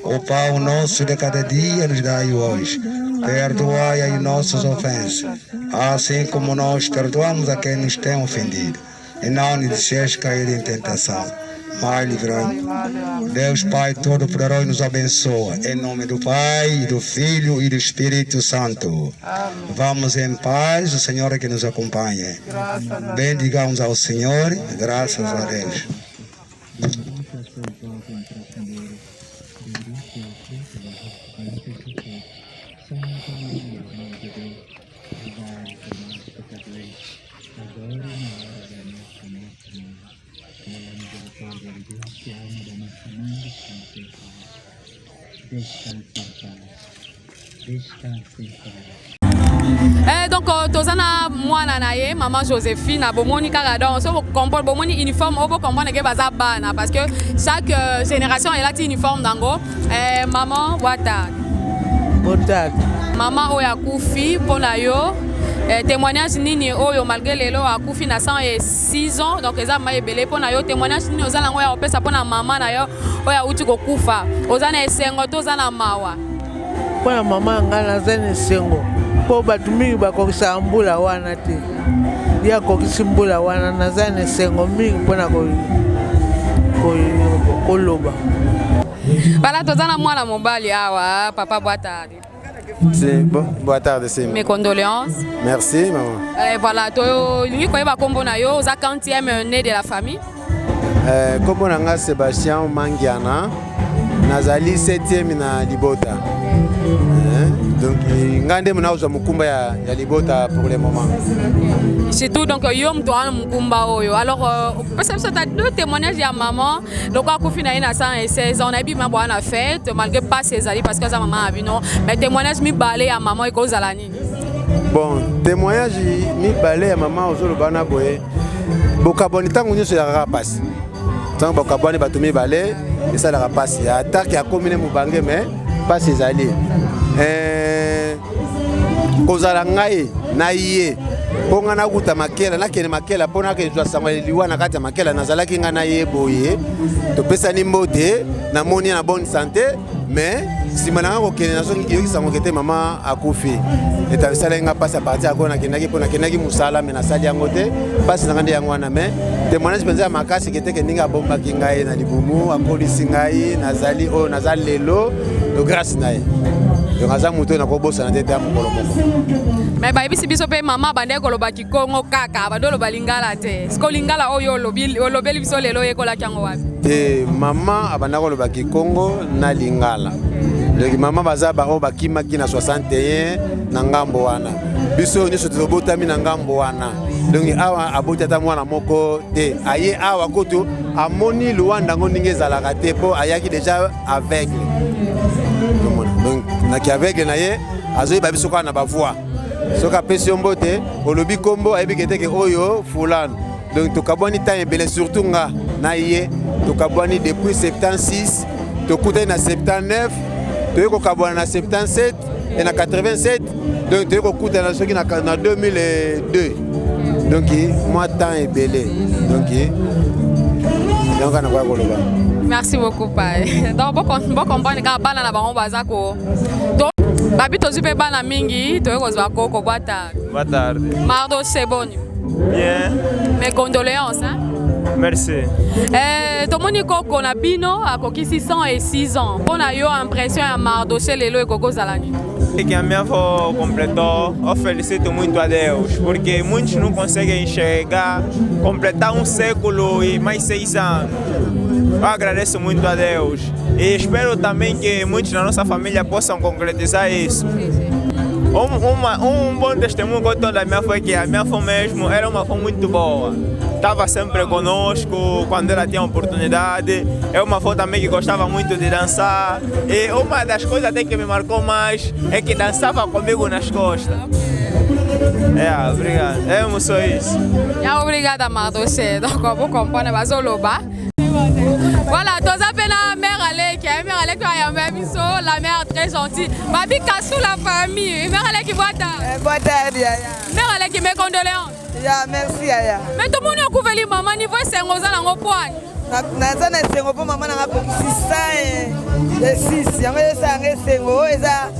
O pão nosso de cada dia nos dai hoje. Perdoai as nossas ofensas, assim como nós perdoamos a quem nos tem ofendido. E não nos deixeis cair em tentação, mas livrai-nos. Deus Pai Todo-Poderoso nos abençoa. Em nome do Pai, do Filho e do Espírito Santo. Vamos em paz, o Senhor é que nos acompanha. Bendigamos ao Senhor, graças a Deus. Donc tozana mwana na ye maman Joséphine a bomoni kaka donc so comprendre bomoni uniforme obo comprendre ke baza bana parce que chaque génération elle a uniforme dango maman wata maman oya kufi pona yo témoignage nini oyo malgré lelo akufi na 106 ans donc eza mayebele pona yo témoignage nini ozala ngo ya opesa pona maman na yo oya uti kokufa ozana esengo to ozana mawa pona maman ngana zene esengo po batu mingi bakokisa mbula wana te ya kokisi mbula wana na zene esengo mingi pona koloba bala tozana mwana mobali awa papa Boatard. C'est bon, boa tarde, c'est mes condoléances. Merci, maman. Voilà, to lingi koyeba kombo na yo za 40e né de la famille. Kombo na nga Sébastien Mangiana, nazali 7e na Libota. Donc ngande mona uza mukumba ya Libota pour le moment. C'est tout donc yo mtoana mukumba oyo. Alors parce que ça a deux témoignages ya maman, donc akufi na ina 116 ans, on a bi ma bwana fête malgré pas ses alliés parce que sa maman a vu non, mais témoignage mi balé ya maman iko zala nini. Bon, témoignage mi balé ya maman ozolo bana boye. Bokaboni tangu nyoso ya rapasi. Tangu bokaboni batumi balé et ça la rapasi. Attaque ya komine mubange mais pas ses alliés. Kozala ngai na ye ponga na kuta makela na kene makela pona ke jwa sangwa liwa na kati ya makela nazalaki nga na ye boye to pesa ni mbote na moni na bonne santé mais sima na ko kene na songi yoki sango kete mama akufi eta sala nga passa parti akona kenaki pona kenaki musala me na sali yango te pasi na ngande yango wana mais témoignage penza makasi kete ke ninga bomba kingai na libumu akolisi ngai nazali o nazali lelo de grâce na ye. Mais ba ibisi biso pe mama bande ko loba Kikongo kaka badolo balingala te. Siko lingala oyo lobeli biso lelo yekola kyango wapi? Mama abanda ko loba Kikongo na lingala. Le mama baza ba o bakima kina 61 na ngambo wana. Biso nyoso tobotami na ngambo wana. Donc awa aboti ata mwana moko te. Aye awa koto amoni Luanda ngoninge zalaka te po ayaki déjà aveugle. Donc naki aveugle na ye azoyi babiso kwa na bavoix. Soka pesi mbote olobi kombo ayebi keteke oyo fulano. Donc tokabwani temps ebele surtout nga na ye tokabwani depuis 76 tokuta na 79 toyeko kabwana na 77 et na 87 donc toyeko kuta na soki na 2002 donc moi temps ebele donc ana kwa koloba. Merci beaucoup pai. Donc bon comprendre ka bana na bango bazako. Babi tozupe bana mingi toyeko zwa koko Boatard. Boatard. Mardo c'est bon. Bien. Mes condoléances hein. Merci. Tomoni koko na bino akokisi 106 ans. Pona yo impression ya Mardo c'est lelo ekoko zalani. E que a minha avó completou, eu felicito muito a Deus, porque muitos não conseguem enxergar, completar um século e mais 6 anos. Eu agradeço muito a Deus e espero também que muitos na nossa família possam concretizar isso. Um bom testemunho que eu tenho da minha avó é que a minha avó mesmo era uma avó muito boa. Estava sempre conosco quando ela tinha oportunidade. É uma avó também que gostava muito de dançar. E uma das coisas até que me marcou mais é que dançava comigo nas costas. Obrigado. É só isso. Obrigada, Mardo. Donc, vous comprenez, Bazoloba. Voilà, toza pena mère Aleki ayamba biso, la mère très gentille. Babi Kassou la famille, mère Aleki boita. Boita Yaya. Mère Aleki mes condoléances. Ya merci Yaya. Mais tout le monde a couvert maman niveau sengoza na ngopoani. Naza na sengo po maman na ngako 600 yango esa ngesengo eza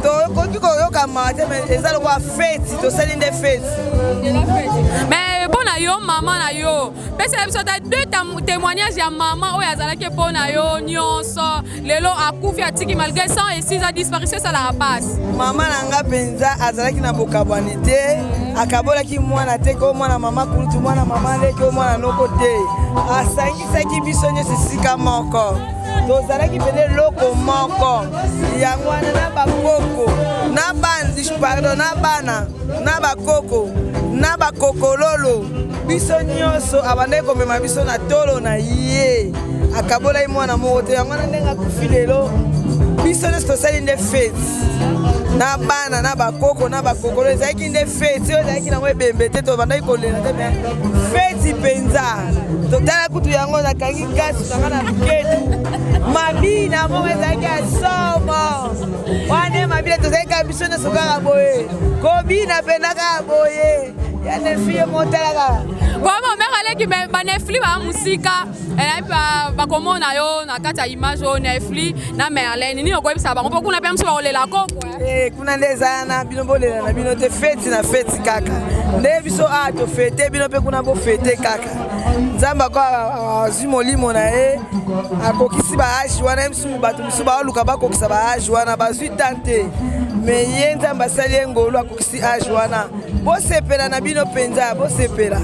to koki ko yoka mate mais eza lo kwa fête to sali nde fête. Mais bon na yo maman na yo. Pesa biso ta deux témoignages ya maman oyo azalaki po na yo nyonso lelo akufi atiki malgré 106 ans disparition ça la passe. Maman na nga penza azalaki na bokabwani te akabolaki mwana te ko mwana mama kulutu mwana mama leki o mwana noko te asangisaki biso nyonso esika moko tozalaki pene loko moko yango wana na bakoko na bana pardon na bana na bakoko na bakokololo biso nyonso abandaki komema biso na tolo na ye akabolaki mwana moko te yango wana ndenge akufi lelo biso nyonso tosali nde fete na bana na bakoko na bakokolo ezalaki nde fete oyo ezalaki nango ebembe te tobandaki kolela te me feti mpenza totala kutu yango nakangi kasi nanga na buketu mabina moko ezalaki ya somo wane mabina tozalaki kaka biso nyonso kaka boye kobina mpenza kaka boye ya nefie motalaka Vraiment, mère Aleki banefli ba musika bakomona yo na kati ya image oyo nefli na Merlin nini okoyebisa bango mpo kuna mpe mosu bakolela koko kuna nde eza na bino bolela na bino te feti na feti kaka nde biso tofete bino mpe kuna bofete kaka nzambe ako azwi molimo na ye akokisi baage wana misu bato misu baoluka bakokisa baage wana bazwi tante me ye nzambe asali ye ngolu akokisi age wana bosepela na bino mpenza bosepela.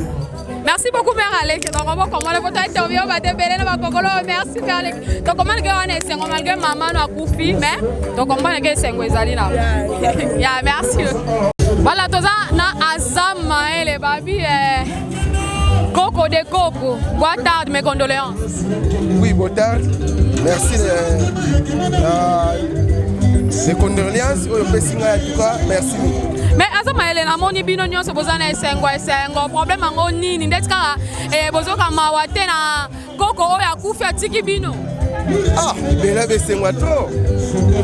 Merci beaucoup, Mère Aleki. Donc, on va comment la photo est tombée, on va te bêler, on va cocolo. Merci, Mère Aleki. Donc, comment on est sengo malgré maman a coupi, mais donc comment on est sengo ezali na. Ya, merci. Voilà, toza na azama les babi Coco de Coco. Bonne tarde, mes condoléances. Oui, bonne tarde. Merci. Mes condoléances, en tout cas, merci. Mais azama ele na moni bino nyonso bozana esengo problème ngo nini ndetika bozoka mawate na koko oyo akufi atiki bino bela besengo trop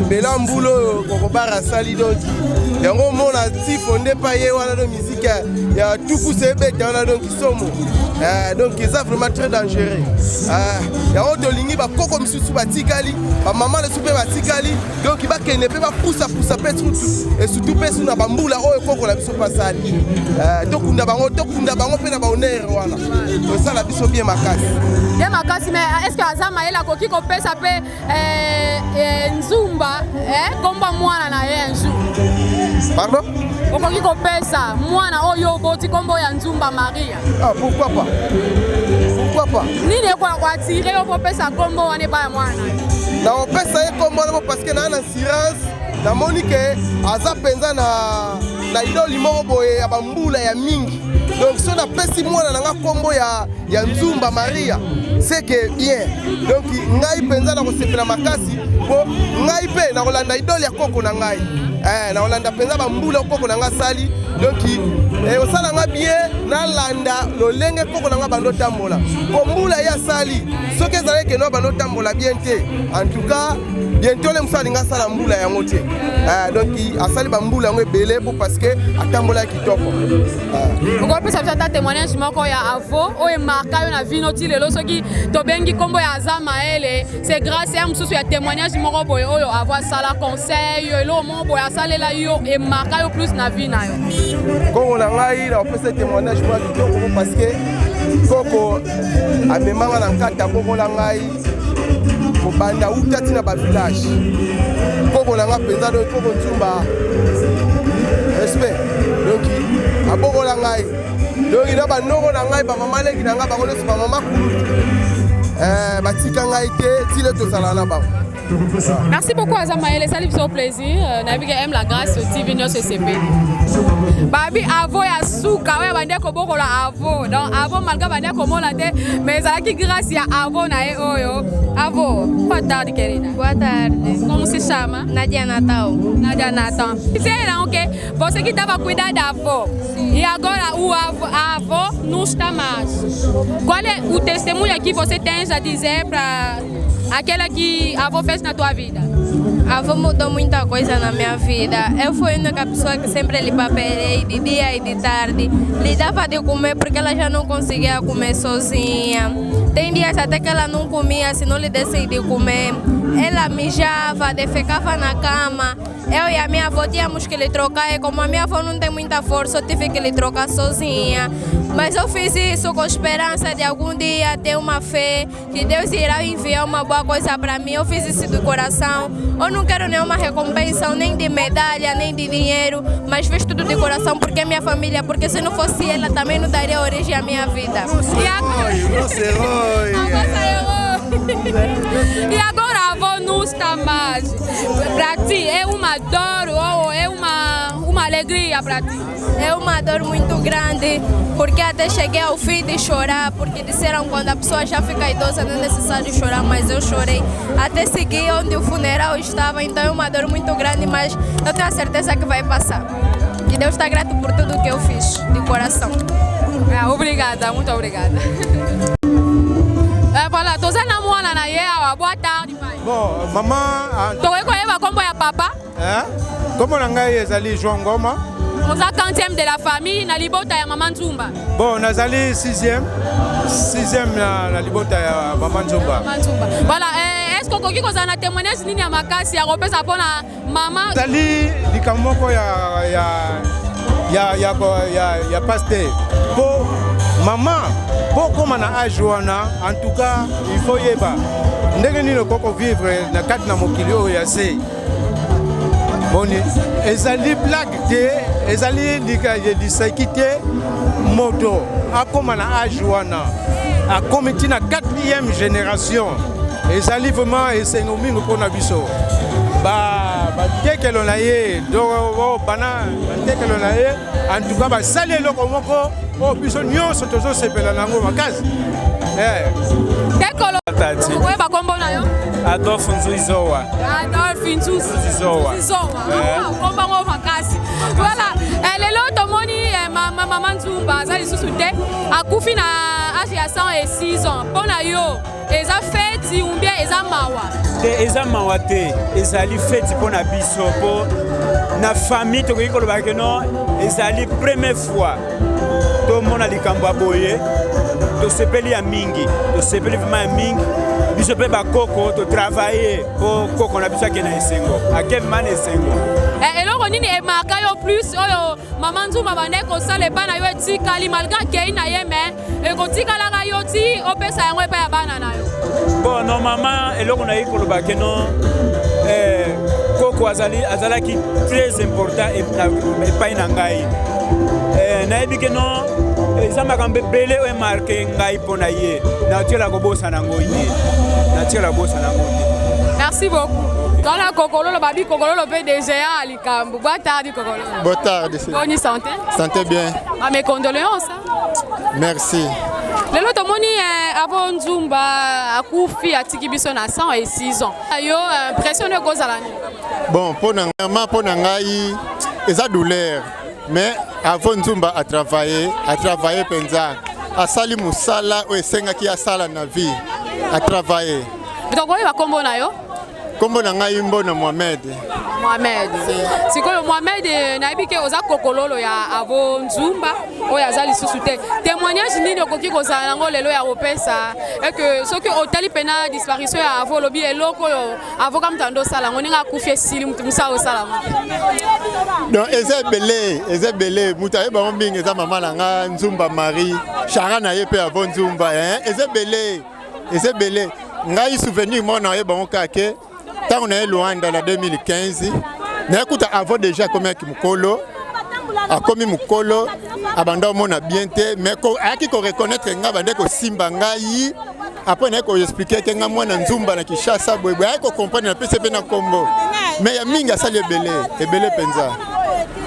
bela mbulo koko bara sali donc yango mona ti fondé pa ye wana do musique ya tuku sebete wana donc somo donc c'est vraiment très dangereux yango tolingi ba koko misusu batikali ba mama le super batikali donc ba kene pe ba poussa pe et surtout pe suna ba mbula oyo koko la biso pasali tokunda bango pe na ba honneur wana ça la biso bien makasi mais est-ce que azama yela koki ko pesa pe nzumba komba mwana na ye nzu pardon okoki ko pesa mwana oyo boti kombo ya nzumba Maria pourquoi pas nini kwa attirer ko pesa kombo wane ba mwana na opesa ye kombo parce que na assurance na monique aza penza na idoli moko boye ya bambula ya mingi donc so na pesi mwana na nga kombo ya nzumba Maria c'est que bien donc ngai penza na kosepela makasi po ngai pe na kolanda idoli ya koko na ngai na kolanda penza bambula koko na nga sali donc osala nga bien na landa lolenge koko na nga bando tambola po mbula ya sali soki ezalaki keno bando tambola bien te en tout cas bientôt le musali nga sala mbula yango te donc asali bambula yango ebele po parce que atambola kitoko okopesa biso ata témoignage moko ya avo oyo marka yo na vino ti lelo soki tobengi kombo ya azama ele c'est grâce ya mosusu ya témoignage moko boye oyo avo asala conseil elo moko boye asalela yo emarka yo plus na vi na yo kongo na ngai na opesa témoignage moko kitoko parce que koko amemanga na nkata koko na ngai kobanda uta tina ba village koko na nga penza do koko ntumba respect donc aboko la ngai donc ina ba noko na ngai ba mama leki na nga ba kono ba mama kulu batika ngai te tile to sala na ba Merci beaucoup Azamaël, ça fait plaisir. Navigue aime la grâce TV News CCP. Babi avo ya suka ouais bande ko boko la avo. Donc avo malgré bande ko mola te mais ça qui grâce ya avo na e oyo. Avo. Boa tarde querida. Boa tarde. Como se chama? Nadia Natal. Nadia Natal. Será OK? Você que tava cuidando da avó. E agora a avó não está mais. Qual é o testemunho que você tem a dizer para aquela que a avó fez na tua vida? A avó mudou muita coisa na minha vida. Eu fui a única pessoa que sempre lhe papelei de dia e de tarde. Lhe dava de comer porque ela já não conseguia comer sozinha. Tem dias até que ela não comia se não lhe desse de comer. Ela mijava, defecava na cama. Eu e a minha avó tínhamos que lhe trocar. E como a minha avó não tem muita força, eu tive que lhe trocar sozinha. Mas eu fiz isso com esperança de algum dia ter uma fé que Deus irá enviar uma boa coisa para mim. Eu fiz isso do coração. Eu não quero nenhuma recompensa, nem de medalha, nem de dinheiro, mas fiz tudo de coração porque é minha família, porque se não fosse ela também não daria origem à minha vida. E agora a avó não está mais. Para ti é uma dor ou é uma alegria para ti? É uma dor muito grande, porque até cheguei ao fim de chorar, porque disseram que quando a pessoa já fica idosa não é necessário chorar, mas eu chorei. Até seguir onde o funeral estava, então é uma dor muito grande, mas eu tenho a certeza que vai passar. E Deus está grato por tudo que eu fiz, de coração. Obrigada, muito obrigada. Voilà, tu na mwana na yeye, boa tarde, pai. Bon, maman, tu reconnais combo ya papa? Comment ngai ezali João Ngoma? On a 40e de la famille na libota ya Maman Nzumba. Bon, nazali 6e na libota ya Maman Nzumba. Voilà, est-ce que koki kozana témoignage nini ya makasi ya kopesa pona mama? Zali likamoko ya pasteur. Po mama pour comme na âge wana, en tout cas, il faut yeba. Ndenge nini koko vivre na kati na mokili oyo ya se. Boni, ezali blague te, ezali lisaki te moto akoma na âge wana. Akomiti na 4e génération. Ezali vraiment esengo mingi mpona biso. Tekelo na ye, tekelo na ye, en tout cas basali eloko moko o biso nyonso tozosepela nango makasi. Tekolo koyeba kombo na yo? Adolphe Nzuizowa. Adolphe Nzuizowa. Kombo ngo makasi. Voilà, lelo tomoni Maman Nzumba azali susu te akufi na âge ya 106 ans. Pona yo eza feti ou bien eza mawa? Eza mawa te, ezali feti pona biso po na famille tokoki koloba ke non ezali première fois tomona likambo boye tosepeli ya mingi, tosepeli vraiment ya mingi biso pe bakoko to travailler po koko na biso akena esengo akevima na esengo. Eloko nini emaka yo plus oyo Maman Nzumba bande kosala epai na yo etikali malgré kei na ye me ekotikalaka yo ti opesa yango epai ya bana na yo? Bon, normalement, eloko na koloba ke non koko azalaki très important epai na ngai. Nayebi ke non eza makambo ebele oyo emarke ngai mpo na ye natiela kobosa nango ye. Merci beaucoup. Dans la Kokololo, babi Kokololo PDG à Likambo. Boa tarde, Kokololo. Boa tarde. Bonne santé. Santé bien. Mes condoléances. Merci. Lelo tomoni avant Nzumba akufi atiki biso na 106 ans. Yo impressionné kozala ni. Bon, pour ngai eza douleur. Mais avant Nzumba a travaillé penza. Asali musala o esenga ki asala na vie. A travaillé. Donc oyo bakombo na yo? Kombo na ngai mbona Mohamed. Sikoyo Mohamed nayebi ke oza kokololo ya avo Nzumba oyo azali susu te. Témoignage nini okoki kozala nango lelo ya kopesa et que soki otali pena disparition ya avo lobi eloko oyo avo kamtando sala ngo ninga akufi esili mutu musa osala ngo. Donc ezebele mutu ayeba ngo mingi eza mama na nga Nzumba Marie Chara na ye pe avo Nzumba ezebele ngai souvenir mona ayeba ngo kake. Tant on est loin dans la 2015, n'écoute avant déjà comme Mukolo, a commis Mukolo, abandon mon bien, mais à qui qu'on reconnaître nga bande ko simba ngai après na ko expliquer que nga mwana nzumba na Kishasa boy boy ko comprendre na PCP na Congo mais ya mingi asali ebele penza.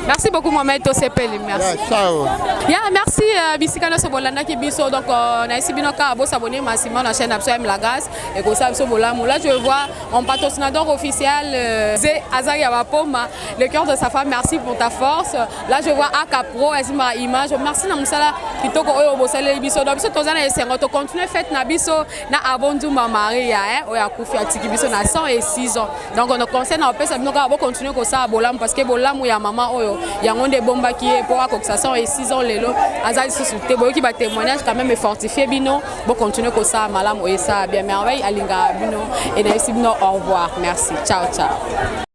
Merci beaucoup Mohamed Tosepeli, merci. Yeah, ciao. Yeah, merci Bisikano Sobolanda qui biso donc na ici binoka bo s'abonner massivement à la chaîne Absolument La Grâce et comme ça Sobolam. Là je vois en patrocinateur officiel Zé Azari Abapoma, le cœur de sa femme. Merci pour ta force. Là je vois Aka Pro Esima Image. Merci na musala kitoko oyo bosale biso donc biso tozana esengo to continuer fête na biso na Abonduma Maria oya kufi atiki biso na 106 ans. Donc on conseille na pesa binoka bo continuer ko ça bolam parce que bolam ya maman oyo yango nde bomba qui est pour que ça 106 ans lelo azali sous-souté boyo qui ba témoignage quand même fortifier bino bo continuer ko ça malam oyo ça bien merveille alinga bino et na ici bino au revoir merci ciao ciao.